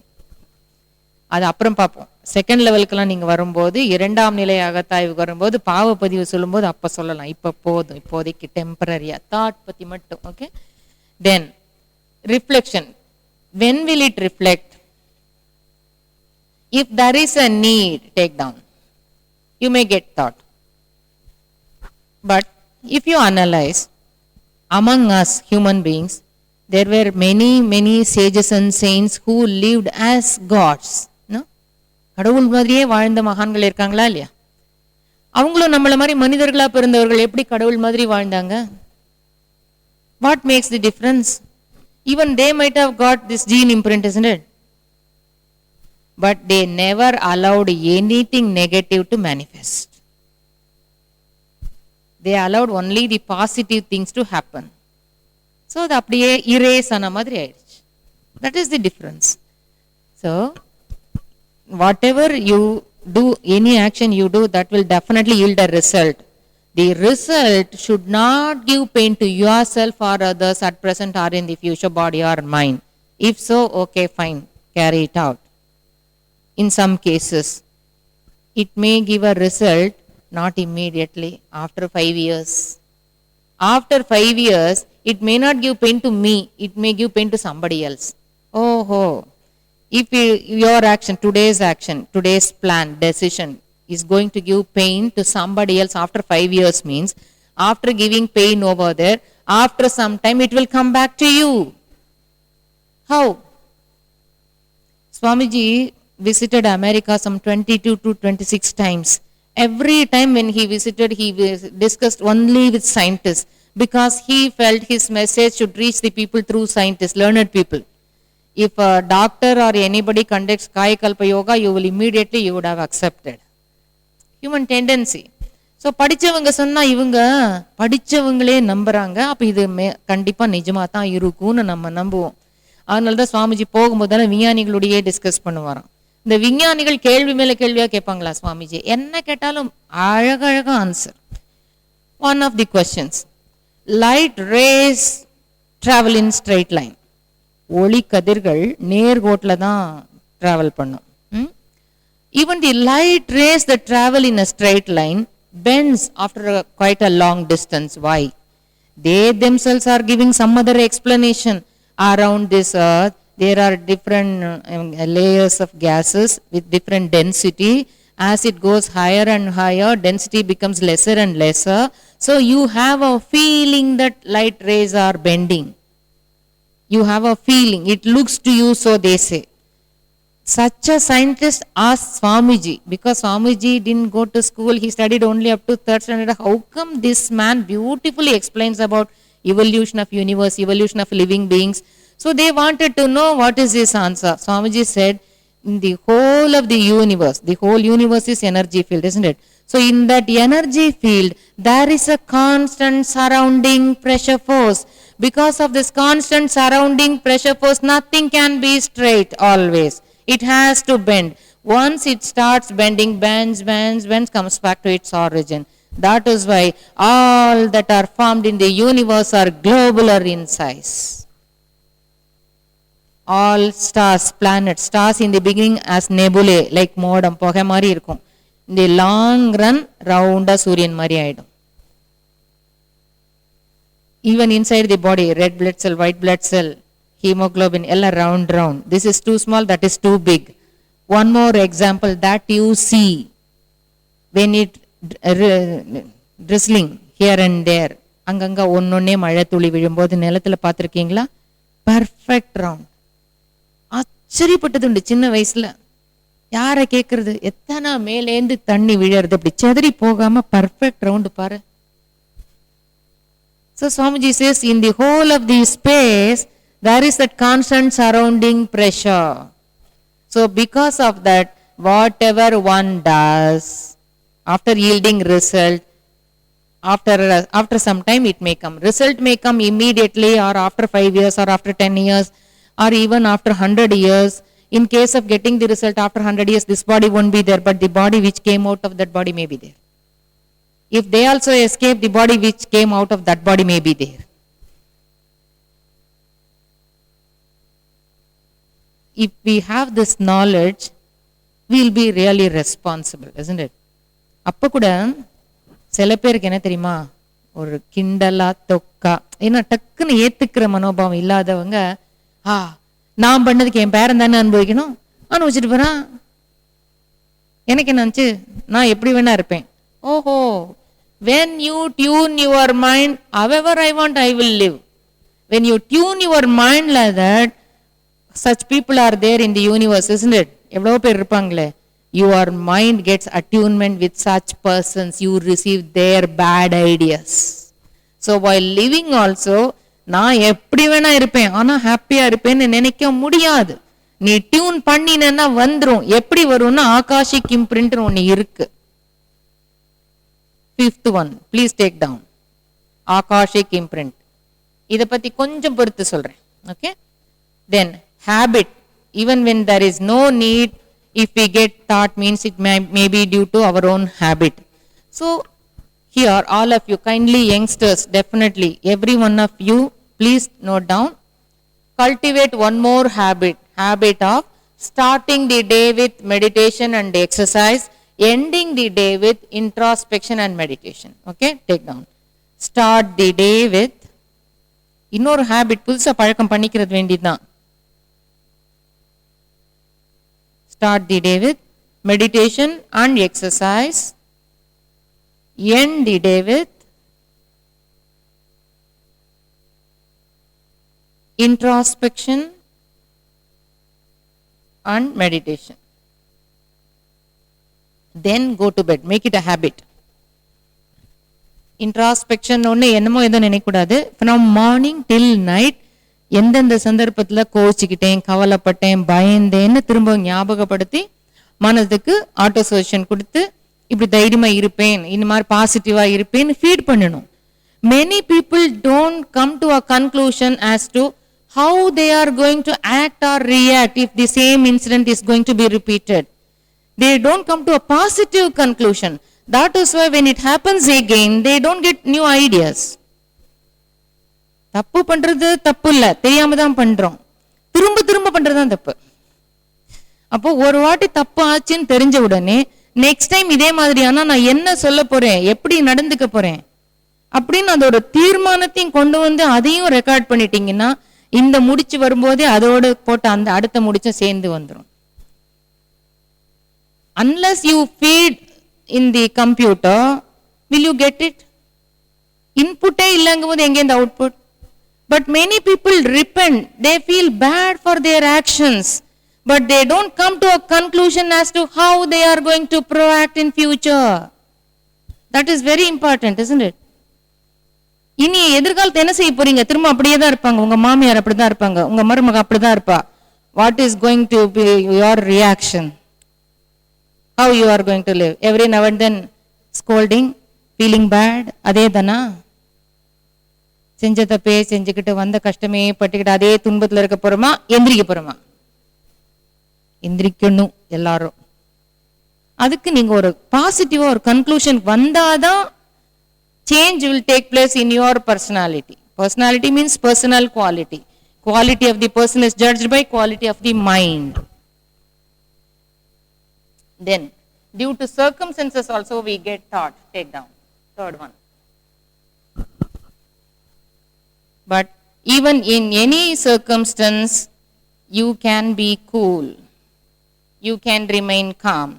அது அப்புறம் பார்ப்போம். Second லெவலுக்கெல்லாம் நீங்க வரும்போது, 2ஆம் நிலை அகத்தாய்வுக்கு வரும்போது, பாவ பதிவு சொல்லும்போது அப்ப சொல்லலாம். இப்ப போதும், இப்போதைக்கு டெம்பரரியா தாட் பத்தி மட்டும். Okay. Then reflection. When will it reflect? If there is a need, take down. You may get thought. But if you analyze, among us human beings, there were many sages and saints who lived as gods. No? கடவுள் மாதிரியே வாழ்ந்த மகான்கள் இருக்காங்களா இல்லையா? அவங்களும் நம்மள மாதிரி மனிதர்களா பிறந்தவர்கள் எப்படி கடவுள் மாதிரி வாழ்ந்தாங்க? What makes the difference? Even they might have got this gene imprint, isn't it? But they never allowed anything negative to manifest. They allowed only the positive things to happen. So அது அப்படியே erase ஆன மாதிரி ஆயிடுச்சு. That is the difference. So whatever you do, any action you do, that will definitely yield a result. The result should not give pain to yourself or others at present or in the future, body or mind. If so, okay, fine, carry it out. In some cases, it may give a result not immediately, after 5 years. After 5 years, it may not give pain to me, it may give pain to somebody else. If your action, today's plan, decision is going to give pain to somebody else after 5 years, means after giving pain over there, after some time it will come back to you. How? Swamiji visited America some 22 to 26 times. Every time when he visited, he discussed only with scientists, because he felt his message should reach the people through scientists, learned people. If a doctor or anybody conducts kayakalpa yoga, you will immediately, you would have accepted. Human tendency. So படிச்சவங்க சொன்னா இவங்க படிச்சவங்களே நம்புறாங்க, அப்ப இது கண்டிப்பா நிஜமா தான் இருக்கும்னு நம்ம நம்புவோம். அதனாலதான் சுவாமிஜி போகும்போதெல்லாம் விஞ்ஞானிகளுடைய டிஸ்கஸ் பண்ணுவாராம். இந்த விஞ்ஞானிகள் கேள்வி மேல கேள்வியா கேட்பாங்களா சுவாமிஜி? என்ன கேட்டாலும் அழகழகா answer. One of the questions, light rays travel in straight line. ஒளி கதிர்கள் நேர்கோட்டில தான் டிராவல் பண்ணும். Even the light rays that travel in a straight line bends after quite a long distance. Why? They themselves are giving some other explanation. Around this earth, there are different layers of gases with different density. As it goes higher and higher, density becomes lesser and lesser. So you have a feeling that light rays are bending. You have a feeling. It looks to you, so they say. Such a scientist asked Swamiji, because Swamiji didn't go to school, he studied only up to 3rd standard. How come this man beautifully explains about evolution of universe, evolution of living beings? So they wanted to know what is his answer. Swamiji said, in the whole of the universe is energy field, isn't it? So in that energy field, there is a constant surrounding pressure force. Because of this constant surrounding pressure force, nothing can be straight always. It has to bend. Once it starts bending, bends, comes back to its origin. That is why all that are formed in the universe are globular in size. All stars, planets, stars in the beginning as nebulae, like modam, poga mari irukum. In the long run, round a Suryan mari aidum. Even inside the body, red blood cell, white blood cell, hemoglobin, all round. This is too small, that is too big. One more example that you see when it drizzling here and there. Anganga onnonne mala thuli vilumbodhu nelathila paathirukeenga? Perfect round. ஆச்சரியப்பட்டது உண்டு சின்ன வயசுல. யாரை கேட்கறது? எத்தனை மேலேந்து தண்ணி விழறது, அப்படி செதறி போகாம பர்ஃபெக்ட் ரவுண்டு பாரு. So Swamiji says, in the whole of the space, there is that constant surrounding pressure. So because of that, whatever one does, after yielding result, after some time it may come. Result may come immediately, or after 5 years, or after 10 years, or even after 100 years. In case of getting the result after 100 years, this body won't be there, but the body which came out of that body may be there. If they also escape, the body which came out of that body may be there. If we have this knowledge, we will be really responsible, isn't it? அப்போ கூட சில பேருக்கு என்ன தெரியுமா, ஒரு கிண்டலா தொக்கா, ஏன்னா டக்குன்னு ஏத்துக்கிற மனோபாவம் இல்லாதவங்க, நான் பண்ணதுக்கு என் பேரன் தானே அனுபவிக்கணும், அனுபவிச்சுட்டு போறான், எனக்கு என்னச்சு, நான் எப்படி வேணா இருப்பேன். ஓஹோ, when you tune your mind, however I want, I will live. When you tune your mind like that, such people are there in the universe, isn't it? எவ்வளவு பேர் இருப்பாங்களே. Your mind gets attunement with such persons, you receive their bad ideas. So while living also, நான் எப்படி வேணா இருப்பேன், ஆனா ஹாப்பியா இருப்பேன்னு நினைக்க முடியாது. நீ டியூன் பண்ணினா வந்துரும். எப்படி வரும்னா, ஆகாஷிக் இம்ப்ரிண்ட் ஒன்னு இருக்கு. 5th one, please take down. Akashic imprint. இத பத்தி கொஞ்சம் பொறுத்து சொல்றேன். Okay? Then habit. Even when there is no need, if we get thought, means it may be due to our own habit. So here, all of you, kindly youngsters, definitely, every one of you, please note down. Cultivate one more habit of starting the day with meditation and exercise, ending the day with introspection and meditation. Okay, take down. Start the day with இன்னொரு habit, புதுசா பழக்கம் பண்ணிக்கிறது வேண்டியதுதான். Start the day with meditation and exercise, end the day with introspection and meditation. Then go to bed. Make it a habit. Introspection ஒன்னு என்னமோ ஏதோ நினைக்கக்கூடாது. From morning till night, எந்தெந்த சந்தர்ப்பத்தில் கோச்சிக்கிட்டேன், கவலைப்பட்டேன், பயந்தேன்னு திரும்ப ஞாபகப்படுத்தி மனதுக்கு ஆட்டோ சஜஷன் கொடுத்து, இப்படி தைரியமா இருப்பேன், இந்த மாதிரி பாசிட்டிவா இருப்பேன்னு ஃபீட் பண்ணணும். Many people don't come to a conclusion as to how they are going to act or react if the same incident is going to be repeated. They don't come to a positive conclusion. That is why when it happens again, they don't get new ideas. தப்பு பண்றது தப்பு இல்ல, தெரியாம தான் பண்றோம். திரும்ப பண்றது தான் தப்பு. அப்போ ஒரு வாட்டி தப்பு ஆச்சுன்னு தெரிஞ்ச உடனே நெக்ஸ்ட் டைம் இதே மாதிரியானா நான் என்ன சொல்ல போறேன், எப்படி நடந்துக்க போறேன், அப்படின்னு அதோட தீர்மானத்தையும் கொண்டு வந்து அதையும் ரெக்கார்ட் பண்ணிட்டீங்கன்னா இந்த முடிச்சு வரும்போதே அதோட போட்டு அந்த அடுத்த முடிச்சும் சேர்ந்து வந்துடும். Unless you feed in the computer, will you get it? Input இல்லங்கும் போது எங்கே இந்த output? But many people repent. They feel bad for their actions, but they don't come to a conclusion as to how they are going to proact in future. That is very important, isn't it? இனி எதிர்காலத்தை என்ன செய்ய போறீங்க? திரும்ப அப்படியே தான் இருப்பாங்க, உங்க மாமியார் அப்படிதான் இருப்பாங்க, உங்க மருமக அப்படிதான் இருப்பா. What is going to be your reaction? How you are going to live? Every now and then scolding, feeling bad, அதே தானா? செஞ்ச தப்பே செஞ்சுக்கிட்டு வந்த கஷ்டமே பட்டுக்கிட்டு அதே துன்பத்துல இருக்க போறோமா? எந்திரிக்க போறோமா? எந்திரிக்கணும் எல்லாரும். அதுக்கு நீங்க ஒரு பாசிட்டிவா ஒரு கன்க்ளூஷன் வந்தாதான் change will take place in your personality. Personality means personal quality. Quality of the person is judged by quality of the mind. Then, due to circumstances also we get taught. Take down. Third one. But even in any circumstance, you can be cool. You can remain calm.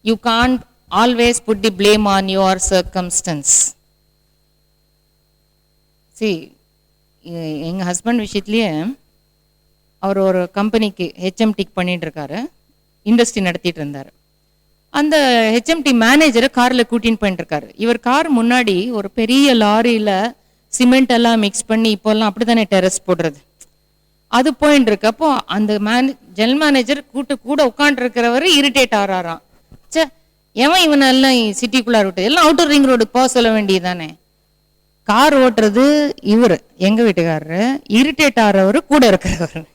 You can't always put the blame on your circumstance. See, எங்க husband விஷயத்துலயே அவர் ஒரு கம்பெனிக்கு HMT பண்ணிட்டு இருக்காரு, industry நடத்திட்டு இருந்தாரு. அந்த HMT மேனேஜரை கார்ல கூட்டின்னு போயிட்டு இருக்காரு. இவர் கார் முன்னாடி ஒரு பெரிய லாரியில சிமெண்ட் எல்லாம் மிக்ஸ் பண்ணி, இப்போல்லாம் அப்படித்தானே டெரஸ் போடுறது, அது போயிட்டு இருக்கப்போ அந்த ஜெனரல் மேனேஜர் கூட உட்காந்து இருக்கிறவர் இரிட்டேட் ஆறாராம். சே, எவன் இவனெல்லாம் சிட்டிக்குள்ளார விட்டு எல்லாம் அவுட்டர் ரிங் ரோடுக்கு போக சொல்ல வேண்டியதானே. கார் ஓட்டுறது இவர் எங்க வீட்டுக்காரரு, இரிட்டேட் ஆறவர் கூட இருக்கிறவர்.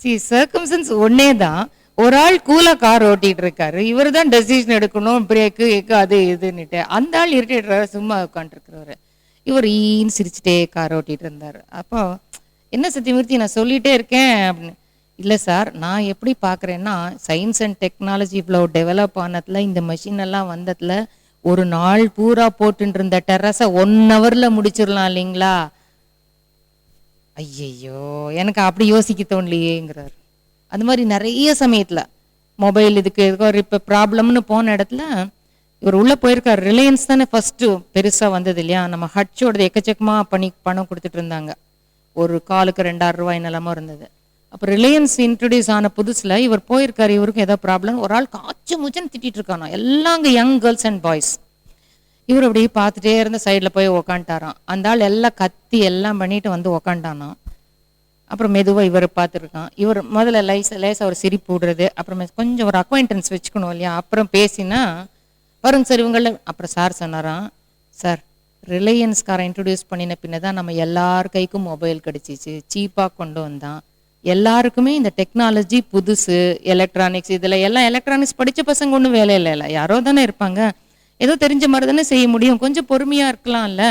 சி சர்க்கம்ஸ்டன்ஸ் ஒன்னே தான். ஒரு ஆள் கூலா கார் ஓட்டிட்டு இருக்காரு, இவர் தான் டெசிஷன் எடுக்கணும், பிரேக்கு அது இதுன்னுட்டு. அந்த ஆள் இரிட்டேட் சும்மா உட்காந்துட்டு இருக்கிறவரு, இவர் ஈன்னு சிரிச்சுட்டே கார் ஓட்டிட்டு இருந்தாரு. அப்போ என்ன சத்தியமூர்த்தி நான் சொல்லிட்டே இருக்கேன் அப்படின்னு. இல்லை சார், நான் எப்படி பார்க்குறேன்னா சயின்ஸ் அண்ட் டெக்னாலஜி இவ்வளோ டெவலப் ஆனதுல, இந்த மிஷின் எல்லாம் வந்ததுல ஒரு நாள் பூரா போட்டுட்டு இருந்த டெரஸை 1 hourல முடிச்சிடலாம் இல்லைங்களா. ஐயையோ, எனக்கு அப்படி யோசிக்க தோணலையேங்கிறார். அது மாதிரி நிறைய சமயத்தில் மொபைல் இதுக்கு எதுக்கோ இப்போ ப்ராப்ளம்னு போன இடத்துல இவர் உள்ளே போயிருக்கார். ரிலையன்ஸ் தானே ஃபஸ்ட்டு பெருசாக வந்தது இல்லையா, நம்ம ஹட்சோடது எக்கச்சக்கமாக பணம் கொடுத்துட்டு இருந்தாங்க. ஒரு காலுக்கு 2000 ரூபாய் நிலமா இருந்தது. அப்போ ரிலையன்ஸ் இன்ட்ரடியூஸ் ஆன புதுசில் இவர் போயிருக்காரு. இவருக்கு ஏதோ ப்ராப்ளம், ஒரு ஆள் காய்ச்சி மூச்சுன்னு திட்டிட்டு இருக்கானோ, எல்லாம் அங்கே யங் கேர்ள்ஸ் அண்ட் பாய்ஸ். இவர் அப்படியே பார்த்துட்டே இருந்த சைடில் போய் உக்காண்டாராம். அந்த ஆள் எல்லாம் கத்தி எல்லாம் பண்ணிட்டு வந்து உக்காண்டானோ. அப்புறம் மெதுவாக இவர் பார்த்துருக்கான். இவர் முதல்ல லேசாக ஒரு சிரிப்பு விடுறது, அப்புறம் கொஞ்சம் ஒரு அக்வைண்டன்ஸ் வச்சுக்கணும் இல்லையா. அப்புறம் பேசினா வருங்க சார் இவங்கள. அப்புறம் சார் சொன்னாராம், சார் ரிலையன்ஸ்காரன் இன்ட்ரடியூஸ் பண்ணின பின்ன தான் நம்ம எல்லார் கைக்கும் மொபைல் கிடச்சிச்சு, சீப்பாக கொண்டு வந்தான். எல்லாருக்குமே இந்த டெக்னாலஜி புதுசு, எலக்ட்ரானிக்ஸ், இதில் எல்லாம் எலக்ட்ரானிக்ஸ் படித்த பசங்க ஒன்றும் வேலை இல்லை, யாரோ தானே இருப்பாங்க, ஏதோ தெரிஞ்ச மாதிரி தானே செய்ய முடியும், கொஞ்சம் பொறுமையாக இருக்கலாம்ல.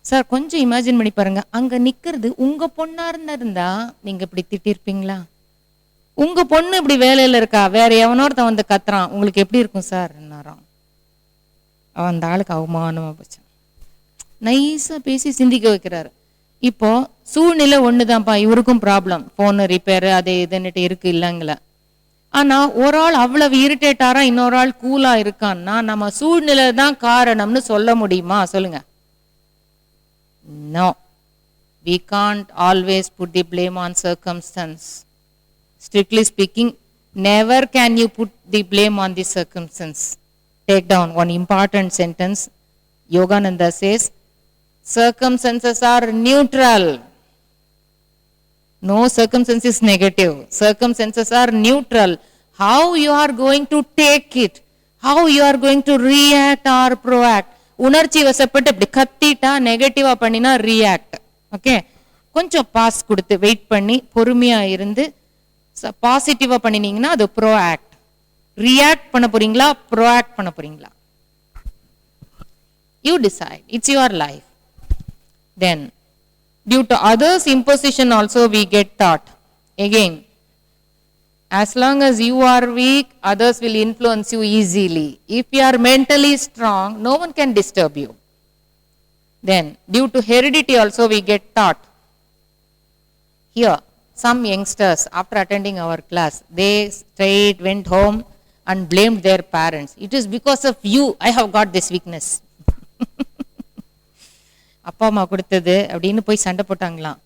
சார் கொஞ்சம் இமேஜின் பண்ணி பாருங்க, அங்கே நிற்கிறது உங்கள் பொண்ணாக இருந்தா நீங்கள் இப்படி திட்டிருப்பீங்களா? உங்கள் பொண்ணு இப்படி வேலையில் இருக்கா, வேற எவனோர்த்த வந்து கத்துறான், உங்களுக்கு எப்படி இருக்கும் சார் என்னாராம். அவன் அந்த ஆளுக்கு அவமானமாக போச்சு. நைஸாக பேசி சிந்திக்க வைக்கிறாரு. இப்போ சூழ்நிலை ஒண்ணுதான்ப்பா, இவருக்கும் ப்ராப்ளம், போன் ரிப்பேரு அது இதுன்னுட்டு இருக்கு இல்லைங்கள. ஆனா ஒரு ஆள் அவ்வளவு இரிட்டேட்டாரா, இன்னொரு ஆள் கூலா இருக்கான்னா நம்ம சூழ்நிலை தான் காரணம்னு சொல்ல முடியுமா? சொல்லுங்க. No, we can't always put the blame on circumstance. Strictly speaking, never can you put the blame on the circumstance. Take down one important sentence. Yogananda says, circumstances are neutral. No circumstance is negative. Circumstances are neutral. How you are going to take it, how you are going to react or proact. உணர்ச்சி வசப்பட்டு இப்படி கத்திட்டா நெகட்டிவா பண்ணினா react. Okay, கொஞ்சம் pass கொடுத்து wait பண்ணி பொறுமையா இருந்து பாசிட்டிவா பண்ணினீங்கன்னா அது ப்ரோஆக்ட். ரியாக்ட் பண்ண போறீங்களா, ப்ரோஆக்ட் பண்ண போறீங்களா? You decide. It's your life. Then, due to others' imposition also we get taught. Again, As long as you are weak, others will influence you easily. If you are mentally strong, no one can disturb you. Then, due to heredity also we get taught. Here, some youngsters, after attending our class, they straight went home and blamed their parents. It is because of you I have got this weakness. அப்பா அம்மா கொடுத்தது அப்படின்னு போய் சண்டை போட்டாங்களாம்.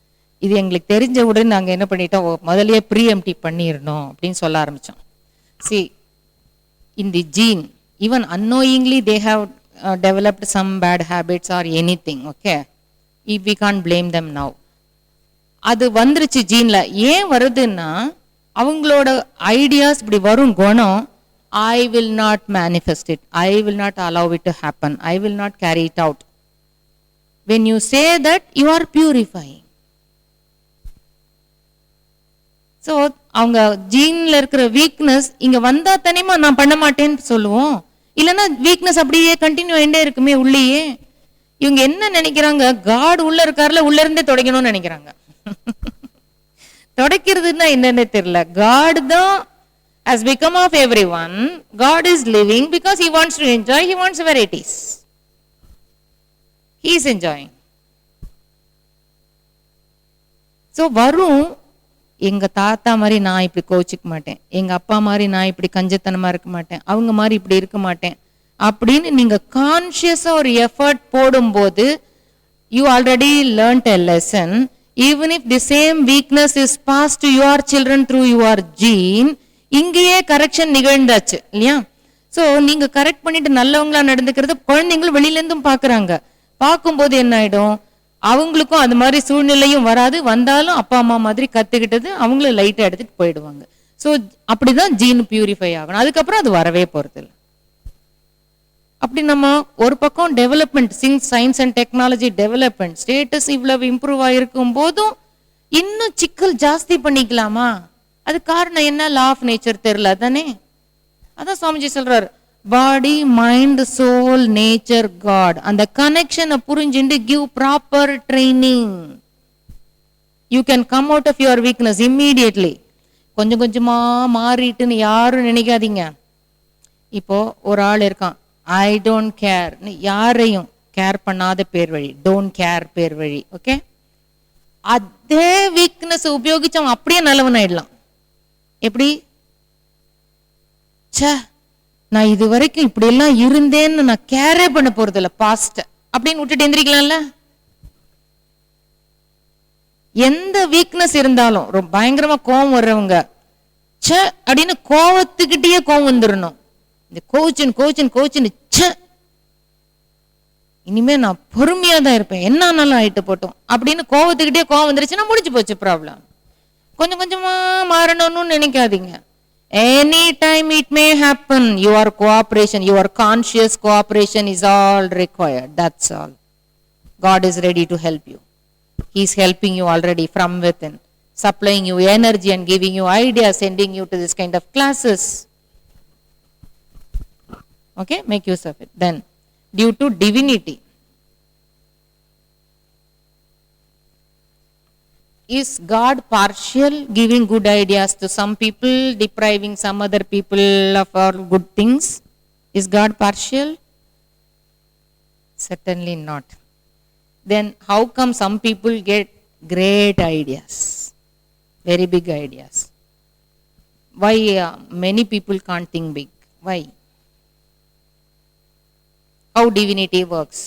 இது எங்களுக்கு தெரிஞ்ச உடனே நாங்கள் என்ன பண்ணிட்டோம், முதலையே ப்ரீஎம்ப்டி பண்ணிடணும் அப்படின்னு சொல்ல ஆரம்பித்தோம். See, in the gene, even unknowingly they have developed some bad habits or anything, okay? If we can't blame them now. அது வந்துருச்சு ஜீன்ல. ஏன் வருதுன்னா அவங்களோட ஐடியாஸ் இப்படி வரும் குணம். I will not manifest it. I will not allow it to happen. I will not carry it out. When you say that, you are purifying. So, அவங்க ஜீன்ல இருக்கிற வீக்னஸ் இங்க வந்தா தனிமா நான் பண்ண மாட்டேன்னு சொல்லுவோம். இல்லைன்னா வீக்னஸ் அப்படியே கண்டினியூ ஆயிட்டே இருக்குமே உள்ளேயே. இவங்க என்ன நினைக்கிறாங்க, காட் உள்ள இருக்காருல, உள்ள இருந்தே தொடங்கணும்னு நினைக்கிறாங்க. தொடக்கிறதுன்னா என்னன்னு தெரியல. காட் தான் has become of everyone. God is living because he wants to enjoy, he wants varieties. He is enjoying. So வரும், எங்க தாத்தா மாதிரி நான் இப்படி கோச்சிக்க மாட்டேன், எங்க அப்பா மாதிரி நான் இப்படி கஞ்சத்தனமா இருக்க மாட்டேன், அவங்க மாதிரி இப்படி இருக்க மாட்டேன் அப்படின்னு நீங்க கான்சியஸா ஒரு எஃபர்ட் போடும்போது, you already learnt a lesson. Even if the same weakness is passed to your children through your gene, இங்கேயே கரெக்ஷன் நிகழ்ந்தாச்சு இல்லையா? ஸோ நீங்க கரெக்ட் பண்ணிட்டு நல்லவங்களா நடந்துக்கிறது குழந்தைங்களும் வெளியில இருந்தும் பாக்குறாங்க. பார்க்கும்போது என்ன ஆயிடும், அவங்களுக்கும் அது மாதிரி சூழ்நிலையும் வராது, வந்தாலும் அப்பா அம்மா மாதிரி கத்துக்கிட்டது அவங்களும் லைட்டா எடுத்துட்டு போயிடுவாங்க. ஸோ அப்படிதான் ஜீன் பியூரிஃபை ஆகணும். அதுக்கப்புறம் அது வரவே போறது இல்லை. அப்படி நம்ம ஒரு பக்கம் development, science and technology development, status இவ்வளவு இம்ப்ரூவ் ஆகிருக்கும் போதும் இன்னும் சிக்கல் ஜாஸ்தி பண்ணிக்கலாமா? அது காரணம் என்ன? லா ஆஃப் நேச்சர் தெரியல தானே. அதான் சுவாமிஜி சொல்றாரு, body mind soul nature God. அந்த கனெக்ஷனை புரிஞ்சுட்டு give proper training. You can come out of your weakness immediately. கொஞ்சம் கொஞ்சமா மாறிட்டுன்னு யாரும் நினைக்காதீங்க. இப்போ ஒரு ஆள் இருக்கான், ஐ டோன்ட் கேர், யாரையும் கேர் பண்ணாத பேர் வழி, டோன்ட் கேர் பேர் வழி, ஓகே? அதே வீக்னஸ் உபயோகிச்சு அவன் அப்படியே நல்லவன் ஆயிடலாம். எப்படி? சே, நான் இது வரைக்கும் இப்படி எல்லாம் இருந்தேன்னு நான் கேரே பண்ண போறது இல்ல பாஸ்ட் அப்படின்னு விட்டுட்டு எந்திரிக்கலாம்ல. எந்த வீக்னஸ் இருந்தாலும், ரொம்ப பயங்கரமா கோவம் வர்றவங்க சே அப்படின்னு கோவத்துக்கிட்டே கோவம் வந்துடணும். இந்த கோச்சின்னு சே, இனிமே நான் பொறுமையா தான் இருப்பேன், என்ன ஆனாலும் ஆயிட்டு போட்டோம் அப்படின்னு கோவத்துக்கிட்டே கோவம் வந்துருச்சுன்னா முடிச்சு போச்சு ப்ராப்ளம். கொஞ்சம் கொஞ்சமா மாறணும்னு நினைக்காதீங்க. Anytime it may happen, your cooperation, your conscious cooperation is all required. That's all. God is ready to help you. He is helping you already from within, supplying you energy and giving you ideas, sending you to this kind of classes. Okay, make use of it. Then, due to divinity, is God partial, giving good ideas to some people, depriving some other people of all good things? Is God partial? Certainly not. Then how come some people get great ideas, very big ideas? Why many people can't think big? Why? How divinity works?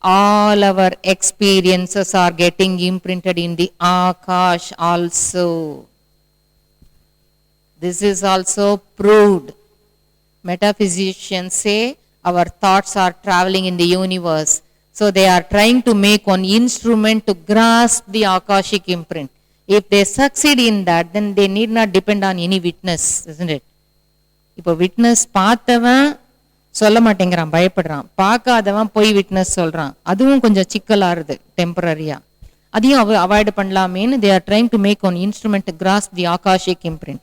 All our experiences are getting imprinted in the Akash also. This is also proved. Metaphysicians say our thoughts are traveling in the universe. So they are trying to make one instrument to grasp the Akashic imprint. If they succeed in that, then they need not depend on any witness, isn't it? இப்போ witness பார்த்தவன் சொல்ல மாட்டேங்கிறான், பயப்படுறான். பார்க்காதவன் போய் witness சொல்றான், அதுவும் கொஞ்சம் சிக்கலாருது டெம்பரரியா. அதையும் avoid பண்ணலாமேன்னு they are trying to make one instrument to grasp the Akashic imprint.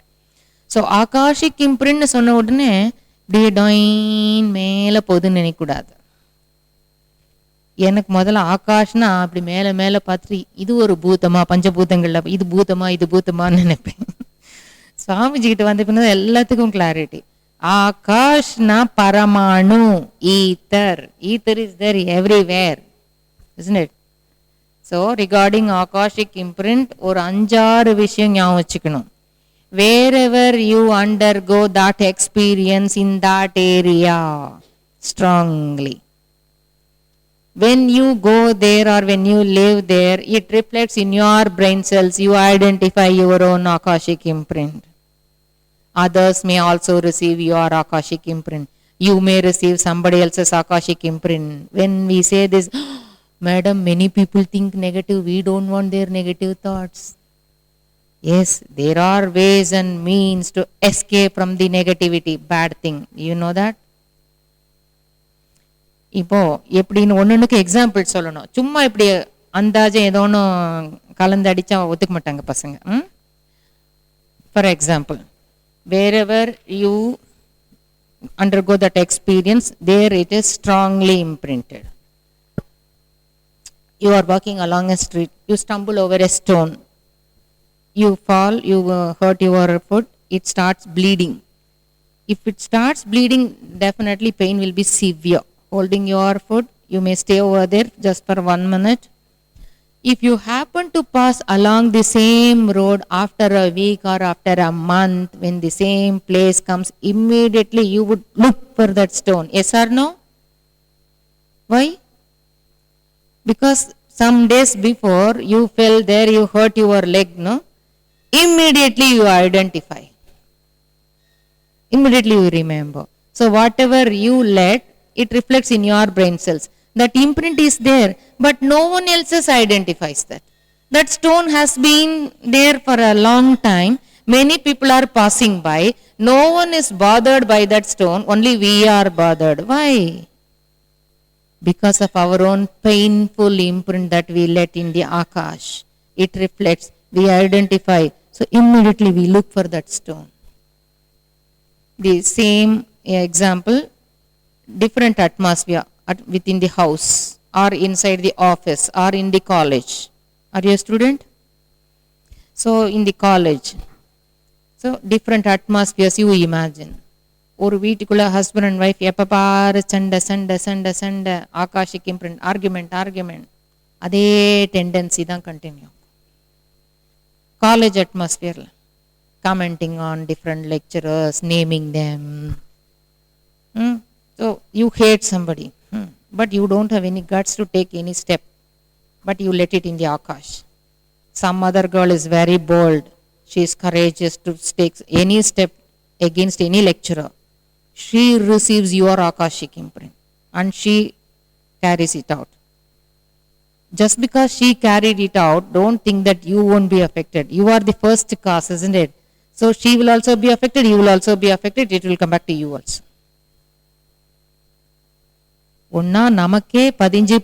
So Akashic imprint சொன்ன உடனே இப்படியே டாயின் மேலே போகுதுன்னு நினைக்கூடாது. எனக்கு முதல்ல ஆகாஷ்னா அப்படி மேலே மேலே பார்த்துட்டு இது ஒரு பூதமா, பஞ்சபூதங்கள்ல இது பூதமான்னு நினைப்பேன். சுவாமிஜி கிட்ட வந்து பின்னா எல்லாத்துக்கும் கிளாரிட்டி. ஆகாஷ்னா பரமாணு, ether. Ether is there everywhere, isn't it? So regarding Akashic imprint, ஒரு 5-6 விஷயம் ஞாபகம் வச்சுக்கணும். Wherever you undergo that experience in that area strongly, when you go there or when you live there, it reflects in your brain cells. You identify your own Akashic imprint. Others may also receive your Akashic imprint. You may receive somebody else's Akashic imprint. When we say this, madam, many people think negative. We don't want their negative thoughts. Yes, there are ways and means to escape from the negativity, bad thing. You know that? இப்போ எப்படின்னு ஒன்றுக்கு example சொல்லணும். சும்மா இப்படி அந்தாஜம் ஏதோ ஒன்று கலந்து அடித்தா ஒத்துக்க மாட்டாங்க பசங்க. For example, wherever you undergo that experience, there it is strongly imprinted. You are walking along a street, you stumble over a stone, you fall, you hurt your foot, it starts bleeding. If it starts bleeding, definitely pain will be severe. Holding your foot, you may stay over there just for 1 minute. If you happen to pass along the same road after a week or after a month, when the same place comes, immediately you would look for that stone. Yes or no? Why? Because some days before you fell there, you hurt your leg, no? Immediately you identify. Immediately you remember. So whatever you let, it reflects in your brain cells. That imprint is there, but no one else identifies that. That stone has been there for a long time. Many people are passing by. No one is bothered by that stone. Only we are bothered. Why? Because of our own painful imprint that we let in the Akash. It reflects. We identify. So immediately we look for that stone. The same example, different atmosphere within the house or inside the office or in the college. Are you a student? So in the college, so different atmospheres you imagine. ஒரு வீட்டுக்குள்ள husband and wife எப்போ பாரு சண்டை சண்டை சண்டை சண்டை, akashic imprint, argument, அதே tendency தான் கண்டினியூ. காலேஜ் அட்மாஸ்பியரில் commenting on different lecturers, naming them. So you hate somebody, but you don't have any guts to take any step, but you let it in the Akash. Some other girl is very bold. She is courageous to take any step against any lecturer. She receives your Akashic imprint and she carries it out. Just because she carried it out, don't think that you won't be affected. You are the first cause, isn't it? So she will also be affected, you will also be affected, it will come back to you also. ஒன்னா நமக்கே பதிஞ்சு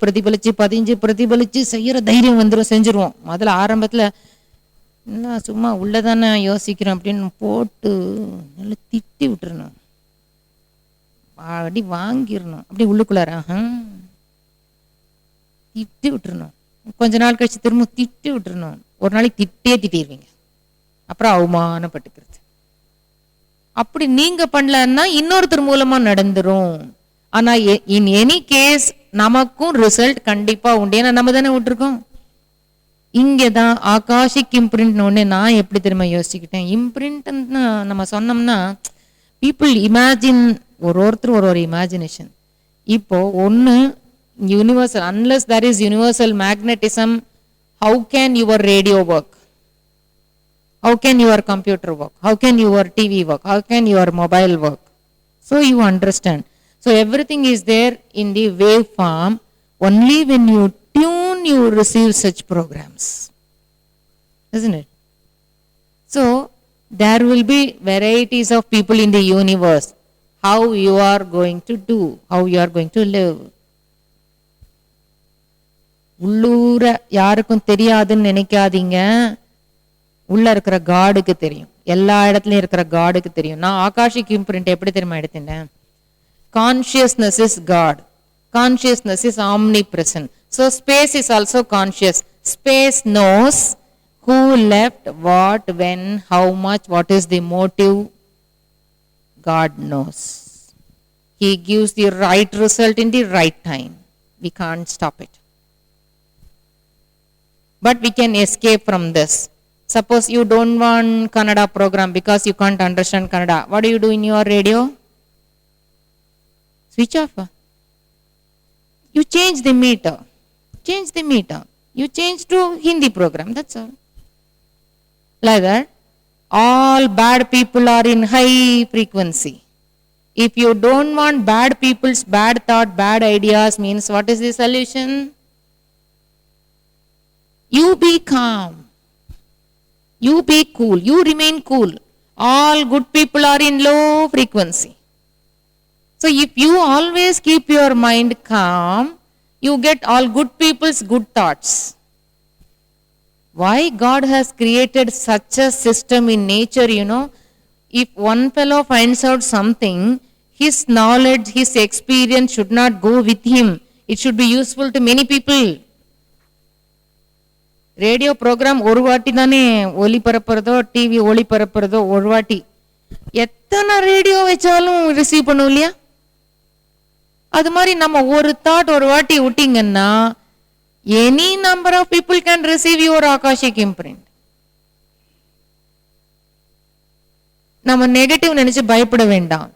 பிரதிபலிச்சு செய்யற தைரியம் வந்துடும், செஞ்சிருவோம். முதல்ல ஆரம்பத்தில் என்ன சும்மா உள்ளதானே யோசிக்கிறோம் அப்படின்னு போட்டு நல்லா திட்டி விட்டுறணும், அடி வாங்கிடணும். அப்படி உள்ளுக்குள்ளார திட்டி விட்டுறணும். கொஞ்ச நாள் கழிச்சு திரும்ப திட்டி விட்டுறணும். ஒரு நாளைக்கு திட்டிடுவீங்க, அப்புறம் அவமானப்பட்டுக்கிறது. அப்படி நீங்க பண்ணலன்னா இன்னொருத்தர் மூலமா நடந்துரும். ஆனா இன் எனி கேஸ் நமக்கும் ரிசல்ட் கண்டிப்பா உண்டு. ஏன்னா நம்ம தானே விட்டுருக்கோம். இங்கதான் ஆகாஷிக் இம்ப்ரிண்ட் ஒண்ணு நான் எப்படி திரும்ப யோசிக்கிட்டேன். இம்ப்ரிண்ட் நம்ம சொன்னோம்னா பீப்புள் இமேஜின், ஒருத்தர் ஒரு இமேஜினேஷன். இப்போ ஒன்னு universal, unless there is universal magnetism, how can your radio work? How can your computer work? How can your TV work? How can your mobile work? So you understand. So everything is there in the wave form. Only when you tune, you receive such programs. Isn't it? So there will be varieties of people in the universe. How you are going to do, how you are going to live. உள்ளூர யாருக்கும் தெரியாதுன்னு நினைக்காதீங்க. உள்ள இருக்கிற காடுக்கு தெரியும், எல்லா இடத்துலயும் இருக்கிற காடுக்கு தெரியும். நான் ஆகாஷிக் இம்ப்ரிண்ட் எப்படி தெரியுமா எடுத்தேன்? Consciousness is God, consciousness is omnipresent. So space is also conscious. Space knows, Who left, what, when, how much, what is the motive? God knows. He gives the right result in the right time. We can't stop it. But we can escape from this. Suppose you don't want Kannada program because you can't understand Kannada. What do you do in your radio? Switch off. You change the meter. Change the meter. You change to Hindi program. That's all. Like that. All bad people are in high frequency. If you don't want bad people's bad thought, bad ideas, means what is the solution? You be calm. You be cool. You remain cool. All good people are in low frequency. So if you always keep your mind calm, you get all good people's good thoughts. Why God has created such a system in nature, if one fellow finds out something, his knowledge, his experience should not go with him. It should be useful to many people. Radio programme ஒரு வாட்டி தானே ஒலி பரப்புறதோ, TV ஒளி பரப்புறதோ ஒரு வாட்டி. எத்தனை radio வச்சாலும் receive பண்ணும் இல்லையா? அது மாதிரி நம்ம ஒரு தாட் ஒரு வாட்டி விட்டீங்கன்னா any number of people can receive your akashic imprint. நம்ம நெகட்டிவ் நினைச்சு பயப்பட வேண்டாம்.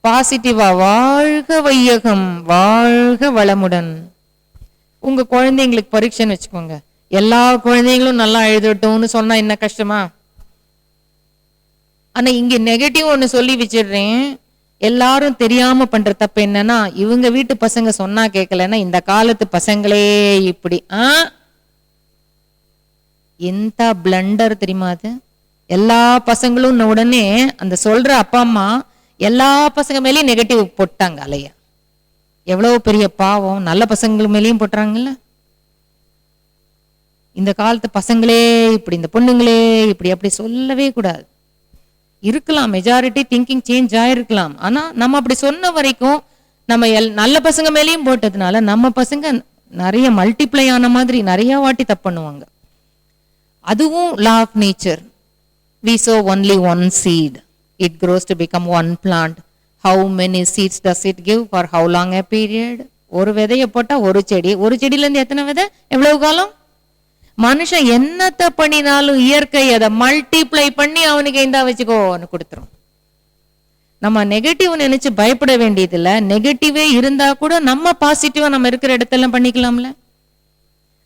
பாசிட்டிவா வாழ்க வையகம், வாழ்க வளமுடன். உங்க குழந்தைங்களுக்கு பரீட்சைன்னு வச்சுக்கோங்க, எல்லா குழந்தைங்களும் நல்லா எழுதட்டும்னு சொன்னா என்ன கஷ்டமா? ஆனா இங்க நெகட்டிவ் ஒன்னு சொல்லி வச்சிடுறேன். எல்லாரும் தெரியாம பண்ற தப்பு என்னன்னா, இவங்க வீட்டு பசங்க சொன்னா கேட்கலன்னா இந்த காலத்து பசங்களே இப்படி. எந்த பிளண்டர் தெரியுமா அது? எல்லா பசங்களும் உடனே அந்த சொல்ற அப்பா அம்மா எல்லா பசங்க மேலேயும் நெகட்டிவ் போட்டாங்க அலையா. எவ்வளவு பெரிய பாவம்! நல்ல பசங்க மேலேயும் போட்டுறாங்கல்ல. இந்த காலத்து பசங்களே இப்படி, இந்த பொண்ணுங்களே இப்படி, அப்படி சொல்லவே கூடாது. இருக்கலாம், மெஜாரிட்டி திங்கிங் சேஞ்ச் ஆயிருக்கலாம். ஆனா நம்ம அப்படி சொன்ன வரைக்கும் நம்ம நல்ல பசங்க மேலேயும் போட்டதுனால நம்ம பசங்க நிறைய மல்டிப்ளை ஆன மாதிரி நிறைய வாட்டி தப்பு பண்ணுவாங்க. அதுவும் law of nature. We sow only one seed. It grows to become one plant. How many seeds does it give? For how long a period? ஒரு விதையை போட்டா ஒரு செடி, ஒரு செடியில இருந்து எத்தனை விதை, எவ்வளவு காலம்? மனுஷன் என்னத்தை பண்ணினாலும் இயற்கை அதை மல்டிப்ளை பண்ணி அவனுக்கு எந்தா வச்சுக்கோன்னு கொடுத்துரும். நம்ம நெகட்டிவ் நினைச்சு பயப்பட வேண்டியதில்லை. நெகட்டிவே இருந்தா கூட நம்ம பாசிட்டிவா நம்ம இருக்கிற இடத்துல பண்ணிக்கலாம்ல.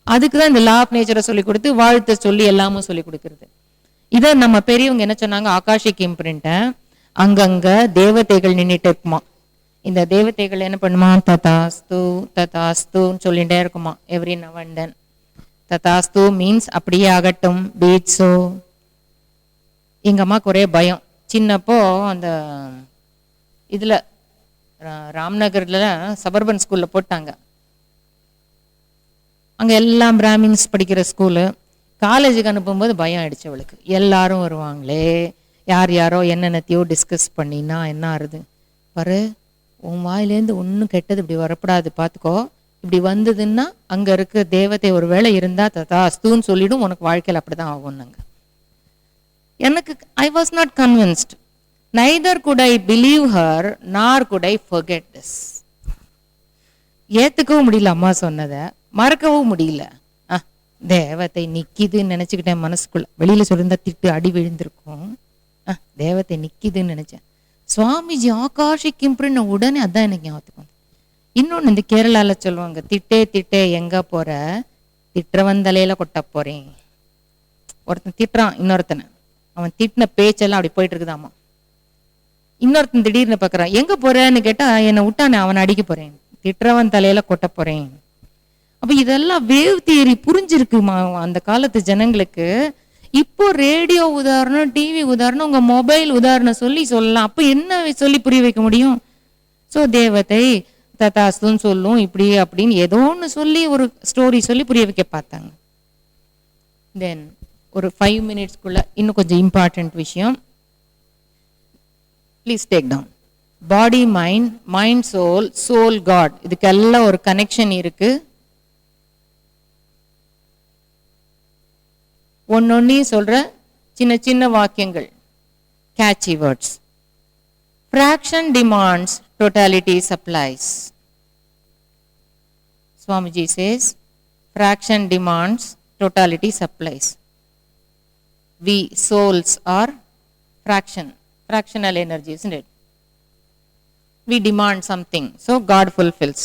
அதுக்குதான் இந்த லா ஆஃப் நேச்சரை சொல்லி கொடுத்து வாழ்த்தை சொல்லி எல்லாமும் சொல்லி கொடுக்கறது. இதை நம்ம பெரியவங்க என்ன சொன்னாங்க, ஆகாஷிக் இம்ப்ரிண்ட அங்கங்க தேவதைகள் நின்றுட்டு இருக்குமா. இந்த தேவதைகள் என்ன பண்ணுமா, ததாஸ்து ததாஸ்துன்னு சொல்லிட்டே இருக்குமா எவ்ரி நவ் அண்ட் தென். ததாஸ்து மீன்ஸ் அப்படியே ஆகட்டும், பீட்ஸோ. எங்க அம்மாக்கு ஒரே பயம். சின்னப்போ அந்த இதுல ராம்நகர்ல சபர்பன் ஸ்கூல்ல போட்டாங்க. அங்க எல்லாம் பிராமின்ஸ் படிக்கிற ஸ்கூலு. காலேஜுக்கு அனுப்பும்போது பயம் ஆயிடுச்சு அவளுக்கு. எல்லாரும் வருவாங்களே, யார் யாரோ என்னென்னத்தையோ டிஸ்கஸ் பண்ணினா என்ன ஆறுது பாரு, உன் வாயிலேருந்து ஒன்றும் கெட்டது இப்படி வரப்படாது பார்த்துக்கோ. இப்படி வந்ததுன்னா அங்க இருக்க தேவதை ஒரு வேளை இருந்தா ததாஸ்துன்னு சொல்லிடும், உனக்கு வாழ்க்கையில் அப்படிதான் ஆகும்னாங்க. எனக்கு I was not convinced. Neither good I believe her நார் குட் ஐ ஃபர்கெட் திஸ். ஏத்துக்கவும் முடியல அம்மா சொன்னதை, மறக்கவும் முடியல. தேவத்தை நிக்கிதுன்னு நினைச்சுக்கிட்டேன் மனசுக்குள்ள. வெளியில சொல்லியிருந்தா திட்டு அடி விழுந்திருக்கும். தேவத்தை நிக்கிதுன்னு நினைச்சேன். சுவாமிஜி ஆகாஷிக் இம்ப்ரிண்ட் உடனே அதான் எனக்கு ஞாபகம். இன்னொன்னு இந்த கேரளால சொல்லுவாங்க, திட்டே திட்டே எங்க போற, திட்டுறவன் தலையில கொட்ட போறேன். ஒருத்தன் திட்டுறான் இன்னொருத்தனை, அவன் திட்டின பேச்செல்லாம் அப்படி போயிட்டு இருக்குதாமா. இன்னொருத்தன் திடீர்னு பாக்குறான், எங்க போறேன்னு கேட்டா என்னை விட்டானே அவனை அடிக்க போறேன், திட்டுறவன் தலையில கொட்ட போறேன். அப்ப இதெல்லாம் வேவ் தியரி புரிஞ்சிருக்குமா அந்த காலத்து ஜனங்களுக்கு. இப்போ ரேடியோ உதாரணம், டிவி உதாரணம், உங்க மொபைல் உதாரணம் சொல்லி சொல்லலாம். அப்ப என்ன சொல்லி புரிய வைக்க முடியும்? ஸோ தேவதை ததாஸ்துன்னு சொல்லும், இப்படி அப்படின்னு ஏதோ ஒன்று சொல்லி ஒரு ஸ்டோரி சொல்லி புரிய வைக்க பார்த்தாங்க. தென் ஒரு 5 minutesக்குள்ள இன்னும் கொஞ்சம் இம்பார்ட்டன்ட் விஷயம். Please take down. Body mind, mind soul, soul God, இதுக்கெல்லாம் ஒரு கனெக்ஷன் இருக்கு. ஒன்னொன்னையும் சொல்ற சின்ன சின்ன வாக்கியங்கள், catchy words. Fraction demands, totality supplies. Swamiji says, fraction demands, totality supplies. We souls are fractional energy, isn't it? We demand something, so God fulfills.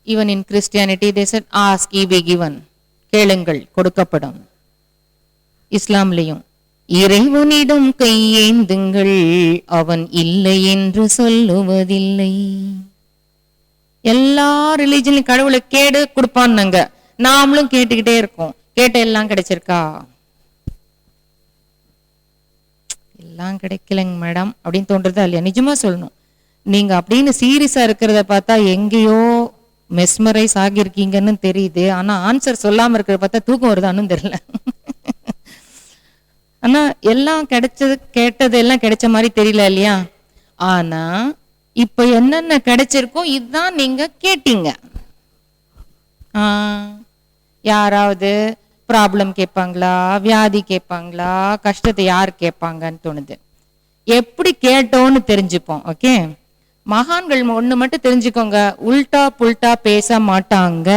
Even in Christianity they said, ask ye be given. கேளுங்கள் கொடுக்கப்படும். இஸ்லாம்லையும் இறைவனிடம் கையேந்துங்கள் அவன் இல்லை என்று சொல்லுவதில்லை. எல்லா ரிலீஜன்லையும் கடவுளை கேடு கொடுப்பான்னாங்க, நாமளும் கேட்டுக்கிட்டே இருக்கோம். கேட்ட எல்லாம் கிடைச்சிருக்கா? எல்லாம் கிடைக்கலங்க மேடம் அப்படின்னு தோன்றதா இல்லையா? நிஜமா சொல்லணும், நீங்க அப்படின்னு சீரியஸா இருக்கிறத பார்த்தா எங்கேயோ மெஸ்மரைஸ் ஆகியிருக்கீங்கன்னு தெரியுது. ஆனா ஆன்சர் சொல்லாம இருக்கிறத பார்த்தா தூக்கம் வருதான்னு தெரியல. ஆனா எல்லாம் கிடைச்சது, கேட்டது எல்லாம் கிடைச்ச மாதிரி தெரியல இல்லையா? ஆனா இப்ப என்னென்ன கிடைச்சிருக்கோ இதுதான் நீங்க கேட்டீங்க. யாராவது ப்ராப்ளம் கேட்பாங்களா, வியாதி கேட்பாங்களா, கஷ்டத்தை யார் கேட்பாங்கன்னு தோணுது. எப்படி கேட்டோன்னு தெரிஞ்சுப்போம். ஓகே, மகான்கள் ஒண்ணு மட்டும் தெரிஞ்சுக்கோங்க, உல்டா புல்டா பேச மாட்டாங்க.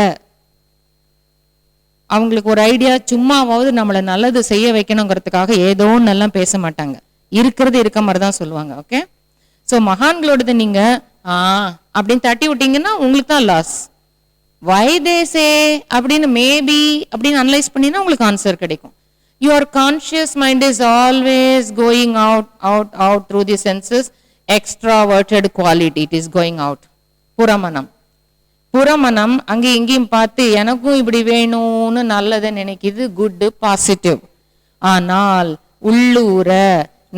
அவங்களுக்கு ஒரு ஐடியா, சும்மாவாவது நம்மளை நல்லது செய்ய வைக்கணுங்கிறதுக்காக ஏதோ நல்லா பேச மாட்டாங்க, இருக்கிறது இருக்க மாதிரி தான் சொல்லுவாங்க. ஓகே, ஸோ மகான்களோடது நீங்க அப்படின்னு தட்டி விட்டீங்கன்னா உங்களுக்கு தான் லாஸ். வை தே சே அப்படின்னு மேபி அப்படின்னு அனலைஸ் பண்ணினா உங்களுக்கு ஆன்சர் கிடைக்கும். Your conscious mind is always going out through the senses. Extroverted quality, it is going out. புறமனம் அங்கே இங்கேயும் பார்த்து எனக்கும் இப்படி வேணும்னு நல்லதை நினைக்குது, குட் பாசிட்டிவ். ஆனால் உள்ளூர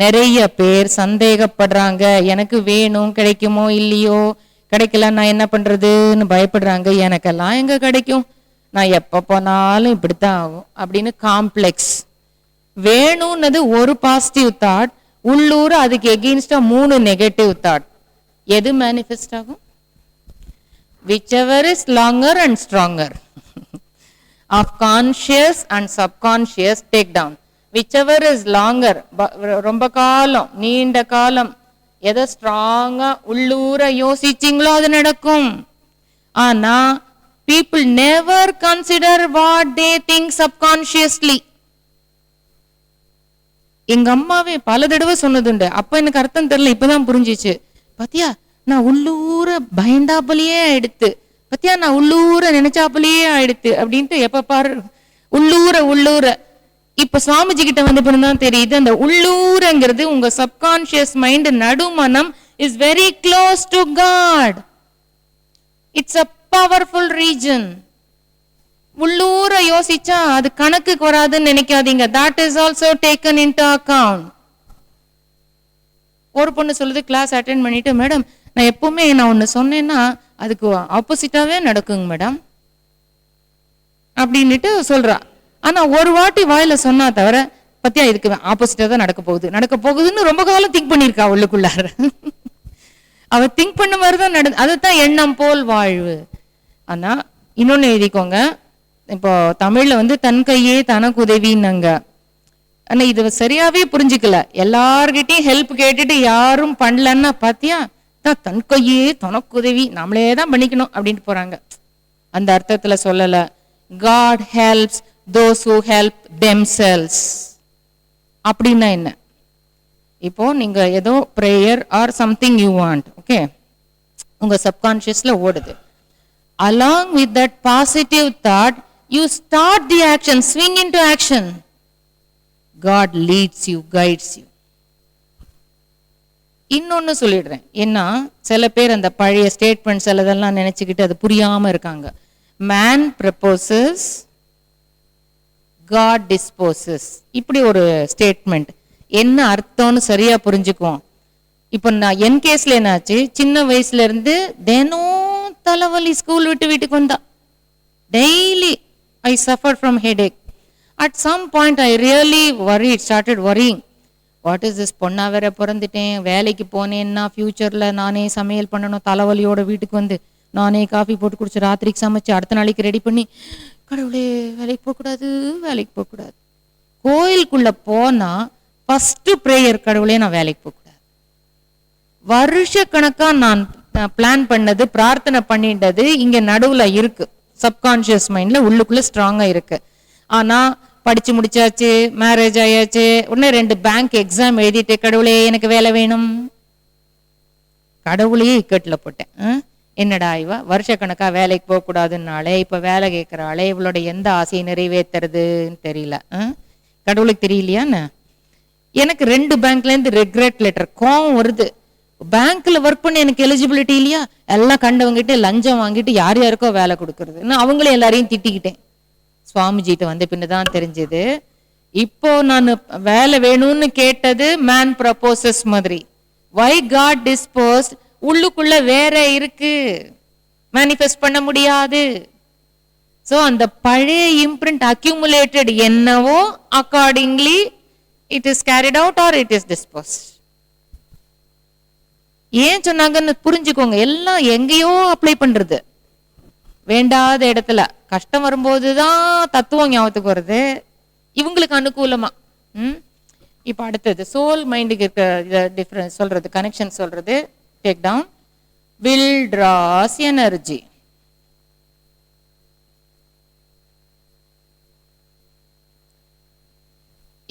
நிறைய பேர் சந்தேகப்படுறாங்க, எனக்கு வேணும் கிடைக்குமோ இல்லையோ, கிடைக்கல நான் என்ன பண்றதுன்னு பயப்படுறாங்க. எனக்கெல்லாம் எங்க கிடைக்கும், நான் எப்ப போனாலும் இப்படித்தான் ஆகும் அப்படின்னு காம்ப்ளெக்ஸ். வேணும்னது ஒரு பாசிட்டிவ் தாட், உள்ளூர அதுக்கு எகெயின்ஸ்டா 3 நெகட்டிவ் தாட். எது மேனிஃபெஸ்ட் ஆகும்? Whichever is longer and stronger of conscious and subconscious take down. Whichever is longer, ரொம்ப காலம், நீண்ட காலம் எதை ஸ்ட்ராங்கா உள்ளூர யோசிச்சிங்களோ அது நடக்கும். ஆனா people never consider what they think subconsciously. எங்க அம்மாவே பல தடவை சொன்னதுண்டு, அப்ப எனக்கு அர்த்தம் தெரியல, இப்பதான் புரிஞ்சிச்சு. பாத்தியா, நான் உள்ளூர பயந்தாப்பலையே ஆயிடுத்து, பத்தியா நான் உள்ளூர நினைச்சாப்பலையே ஆயிடுத்து அப்படின்ட்டு எப்ப பாரு உள்ளூர. இப்ப சுவாமிஜி கிட்ட வந்து தான் தெரியுது, அந்த உள்ளூரங்கிறது உங்க சப்கான்சியஸ் மைண்ட், நடுமனம் is very close to God. It's a powerful region. உள்ளூர யோசிச்சா அது கணக்குக்கு வராதுன்னு நினைக்காதீங்க. That is also taken into account. ஒரு பொண்ணு சொல்லுது, கிளாஸ் அட்டென்ட் பண்ணிட்டு, மேடம் நான் எப்பவுமே நான் ஒண்ணு சொன்னேன்னா அதுக்கு ஆப்போசிட்டாவே நடக்குங்க மேடம் அப்படின்னுட்டு சொல்றா. ஆனா ஒரு வாட்டி வாயில சொன்னா தவிர, பத்தியா இதுக்கு ஆப்போசிட்டா தான் நடக்க போகுதுன்னு ரொம்ப காலம் திங்க் பண்ணிருக்கா உள்ளுக்குள்ளார. அவ திங்க் பண்ண மாதிரிதான் அதுதான் எண்ணம் போல் வாழ்வு. ஆனா இன்னொன்னு எழுதிக்கோங்க, இப்போ தமிழ்ல வந்து தன் கையே தனக்கு உதவின்னாங்க. ஆனா இது சரியாவே புரிஞ்சுக்கல. எல்லார்கிட்டையும் ஹெல்ப் கேட்டுட்டு யாரும் பண்ணலன்னா பாத்தியா தன் கையே தனக்கு உதவி, நம்மளே தான் பண்ணிக்கணும் அப்படின்ட்டு போறாங்க. அந்த அர்த்தத்துல சொல்லல. God helps those who help themselves. அப்படின்னா என்ன? இப்போ நீங்க ஏதோ prayer or something you want, okay, உங்க சப்கான்சியஸ்ல ஓடுது. Along with that positive thought, you start the action, swing into action. God leads you, guides you. இன்னொன்னு சொல்லிடுறேன், ஏன்னா சில பேர் அந்த பழைய ஸ்டேட்மெண்ட்ஸ் எல்லாம் நினைச்சுக்கிட்டு அது புரியாம இருக்காங்க. Man proposes, God disposes. இப்படி ஒரு ஸ்டேட்மெண்ட் என்ன அர்த்தம்னு சரியா புரிஞ்சுக்குவோம். இப்போ நான் என் கேஸ்ல என்னாச்சு, சின்ன வயசுல இருந்து தினம் தலைவலி, ஸ்கூல் விட்டு வீட்டுக்கு வந்தா daily I suffered from headache. At some point I really started worrying. What is this, பொண்ணா வேற பிறந்துட்டேன், வேலைக்கு போனேன்னா ஃபியூச்சர்ல நானே சமையல் பண்ணணும், தலைவலியோட வீட்டுக்கு வந்து நானே காஃபி போட்டு குடிச்சு ராத்திரிக்கு சமைச்சு அடுத்த நாளைக்கு ரெடி பண்ணி, கடவுளே வேலைக்கு போகக்கூடாது. கோயிலுக்குள்ள போனா ஃபர்ஸ்ட் பிரேயர், கடவுளே நான் வேலைக்கு போகக்கூடாது. வருஷ கணக்கா நான் பிளான் பண்ணது, பிரார்த்தனை பண்ணிட்டது இங்க நடுவுல இருக்கு, சப்கான்சியஸ் மைண்ட்ல உள்ளுக்குள்ள ஸ்ட்ராங்கா இருக்கு. ஆனா படிச்சு முடிச்சாச்சு, மேரேஜ் ஆயாச்சு, உடனே 2 பேங்க் எக்ஸாம் எழுதிட்டு கடவுளே எனக்கு வேலை வேணும், கடவுளையே இக்கட்டுல போட்டேன். என்னடா இவ வருஷ கணக்கா வேலைக்கு போக கூடாதுன்னாலே இப்ப வேலை கேட்கிறாளே, இவளோட எந்த ஆசையை நிறைவேற்றுறதுன்னு தெரியல. கடவுளுக்கு தெரியலையான்னு எனக்கு 2 பேங்க்ல இருந்து ரெக்ரெட் லெட்டர், கோவம் வருது. பேங்க்ல ஒர்க் பண்ணி எனக்கு எலிஜிபிலிட்டி இல்லையா, எல்லாம் கண்டவங்கிட்டு லஞ்சம் வாங்கிட்டு யார் யாருக்கோ வேலை கொடுக்கறது, அவங்களே எல்லாரையும் திட்டிக்கிட்டேன். சுவாமிஜிட்ட வந்து பின்னதான் தெரிஞ்சது, இப்போ நான் வேலை வேணும்னு கேட்டது மேன் ப்ரப்போசஸ் மாதிரி. Why God disposed, உள்ளுக்குள்ள வேற இருக்கு, மேனிஃபெஸ்ட் பண்ண முடியாது. சோ அந்த பழைய இம்ப்ரிண்ட் அக்யூமுலேட்டட் என்னவோ accordingly it is carried out R it is disposed. ஏன் சொன்னாங்கன்னு புரிஞ்சுக்கோங்க. எல்லாம் எங்கேயோ அப்ளை பண்றது, வேண்டாத இடத்துல. கஷ்டம் வரும்போதுதான் தத்துவம் ஞாபகத்துக்கு வருது, இவங்களுக்கு அனுகூலமா. இப்ப அடுத்தது சோல் மைண்டுக்கு இருக்க டிஃபரன்ஸ் சொல்றது, கனெக்ஷன் சொல்றது. Take down. Will draws energy.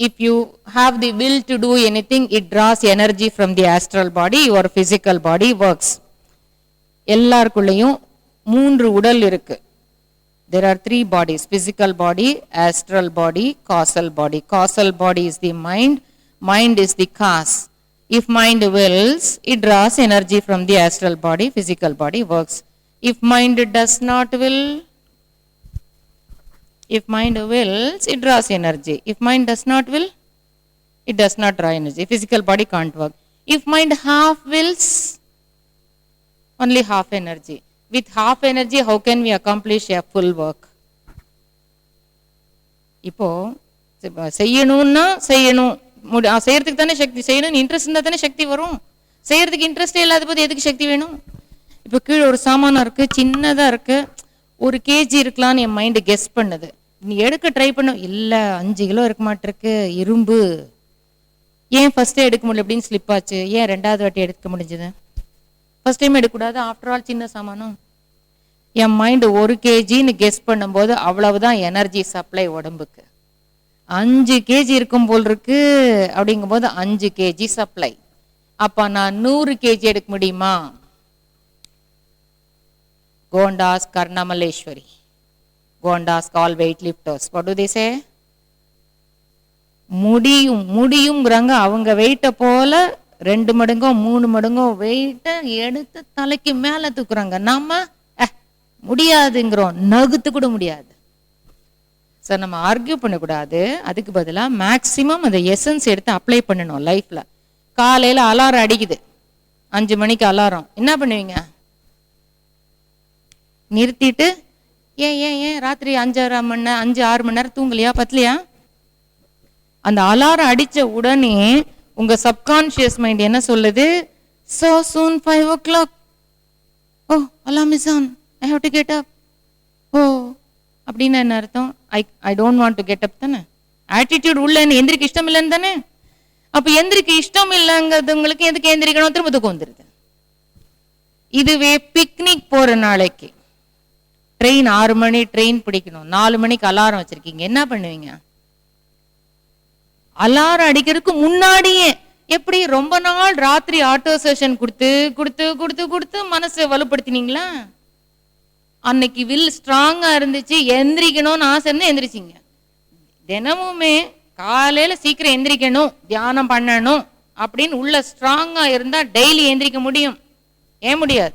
If you have the will to do anything, it draws energy from the astral body. Your physical body works. எல்லாருக்குள்ளேயும் 3 உடல் இருக்கு. There are 3 bodies: physical body, astral body, causal body. Causal body is the mind. Mind is the cause. If mind wills, it draws energy from the astral body. Physical body works. If mind does not will, if mind wills, it draws energy. If mind does not will, it does not draw energy. Physical body can't work. If mind half wills, only half energy. With half energy, how can we accomplish a full work? இப்போ செய்யணும்னா செய்யணும், செய்யறதுக்கு தானே சக்தி, செய்யணும் interest இருந்தா தானே சக்தி வரும். செய்யறதுக்கு இன்ட்ரெஸ்டே இல்லாத போது எதுக்கு சக்தி வேணும்? இப்போ கீழே ஒரு சாமானம் இருக்கு, சின்னதா இருக்கு, 1 kg இருக்கலாம்னு என் மைண்டு கெஸ் பண்ணுது. நீ எடுக்க ட்ரை பண்ண, இல்ல 5 கிலோ இருக்க மாட்டிருக்கு, இரும்பு. ஏன் ஃபர்ஸ்டே எடுக்க முடியல அப்படின்னு ஸ்லிப் ஆச்சு? ஏன் 2வது வாட்டி எடுக்க முடிஞ்சது? ஃபர்ஸ்ட் டைம் எடுக்கக்கூடாது, ஆஃப்டர் ஆல் சின்ன சாமானம். என் மைண்டு 1 kgன்னு கெஸ் பண்ணும்போது அவ்வளவுதான் எனர்ஜி சப்ளை உடம்புக்கு. 5 kg இருக்கும் போல் இருக்கு அப்படிங்கும் போது 5 kg சப்ளை. அப்ப நான் 100 kg எடுக்க முடியுமா? Go and ask Karnamaleshwari. Go and ask all weightlifters. What do they say? முடியும்ங்கிறாங்க. அவங்க வெயிட்ட போல 2 மடங்கோ 3 மடங்கோ வெயிட்ட எடுத்து தலைக்கு மேல தூக்குறாங்க. நாம முடியாதுங்கிறோம், நகுத்து கூட முடியாது. சார் நம்ம ஆர்கியூ பண்ணக்கூடாது, அதுக்கு பதிலாக மேக்சிமம் அந்த எசன்ஸ் எடுத்து அப்ளை பண்ணணும் லைஃப்ல. காலையில அலாரம் அடிக்குது, 5 மணிக்கு அலாரம், என்ன பண்ணுவீங்க? நிறுத்திட்டு ஏன் ஏன் ஏன் ராத்திரி 5-6 மணி நேரம் தூங்கலையா, பத்தலையா? அந்த அலாரம் அடிச்ச உடனே உங்க சப்கான்சியஸ் மைண்ட் என்ன சொல்லுது? So soon 5 o'clock. Oh, alarm is on. I have to get up. Oh, அப்படின்னா என்ன அர்த்தம்? I don't want to get up தானே. ஆட்டிடியூட் உள்ள என்ன, எந்திரிக்க இஷ்டம் இல்லைன்னு தானே. அப்ப எந்திரிக்க இஷ்டம் இல்லைங்கிறதுங்களுக்கு எதுக்கு எந்திரிக்கணும்? திரும்ப தூக்கம் வந்துருது. இதுவே பிக்னிக் போற நாளைக்கு ட்ரெயின் 6 மணி ட்ரெயின் பிடிக்கணும், 4 மணிக்கு அலாரம் வச்சிருக்கீங்க, என்ன பண்ணுவீங்க? அலாரம் அடிக்கிறதுக்கு முன்னாடியே எப்படி ரொம்ப நாள் ராத்திரி ஆட்டோ செஷன் கொடுத்து கொடுத்து கொடுத்து கொடுத்து மனசை வலுப்படுத்தினீங்களா? அன்னைக்கு வில் ஸ்ட்ராங்கா இருந்துச்சு, எந்திரிக்கணும்னு ஆசை இருந்தா எந்திரிச்சிங்க. தினமுமே காலையில சீக்கிரம் எந்திரிக்கணும், தியானம் பண்ணணும் அப்படின்னு உள்ள ஸ்ட்ராங்கா இருந்தா டெய்லி எந்திரிக்க முடியும். ஏன் முடியாது?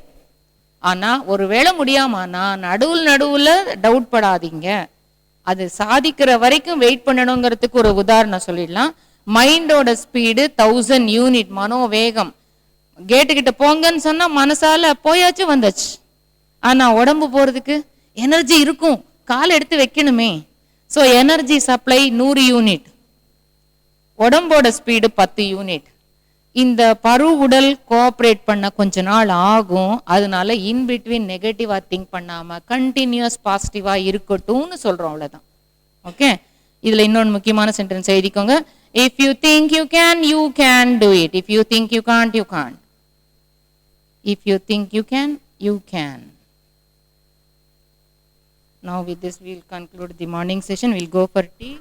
ஆனா ஒருவேளை முடியாமனா நடுவுல டவுட் படாதீங்க. அது சாதிக்கிற வரைக்கும் வெயிட் பண்ணணுங்கிறதுக்கு ஒரு உதாரணம் சொல்லிடலாம். மைண்டோட ஸ்பீடு 1000 யூனிட், மனோவேகம். கேட்டுக்கிட்ட போங்கன்னு சொன்னா மனசால போயாச்சு வந்தாச்சு. ஆனா உடம்பு போறதுக்கு எனர்ஜி இருக்கும், கால் எடுத்து வைக்கணுமே. ஸோ எனர்ஜி சப்ளை 100 யூனிட், உடம்போட ஸ்பீடு 10 யூனிட். இந்த பரு உடல் கோஆப்ரேட் பண்ண கொஞ்ச நாள் ஆகும். அதனால இன்பிட்வீன் நெகட்டிவா திங்க் பண்ணாம கண்டினியூஸ் பாசிட்டிவா இருக்கட்டும்னு சொல்றோம், அவ்வளவுதான். ஓகே, இதுல இன்னொன்று முக்கியமான சென்டென்ஸ் எழுதிக்கோங்க. If you think you can do it. If you think you can't. If you think you can. Now with this we'll conclude the morning session. We'll go for tea.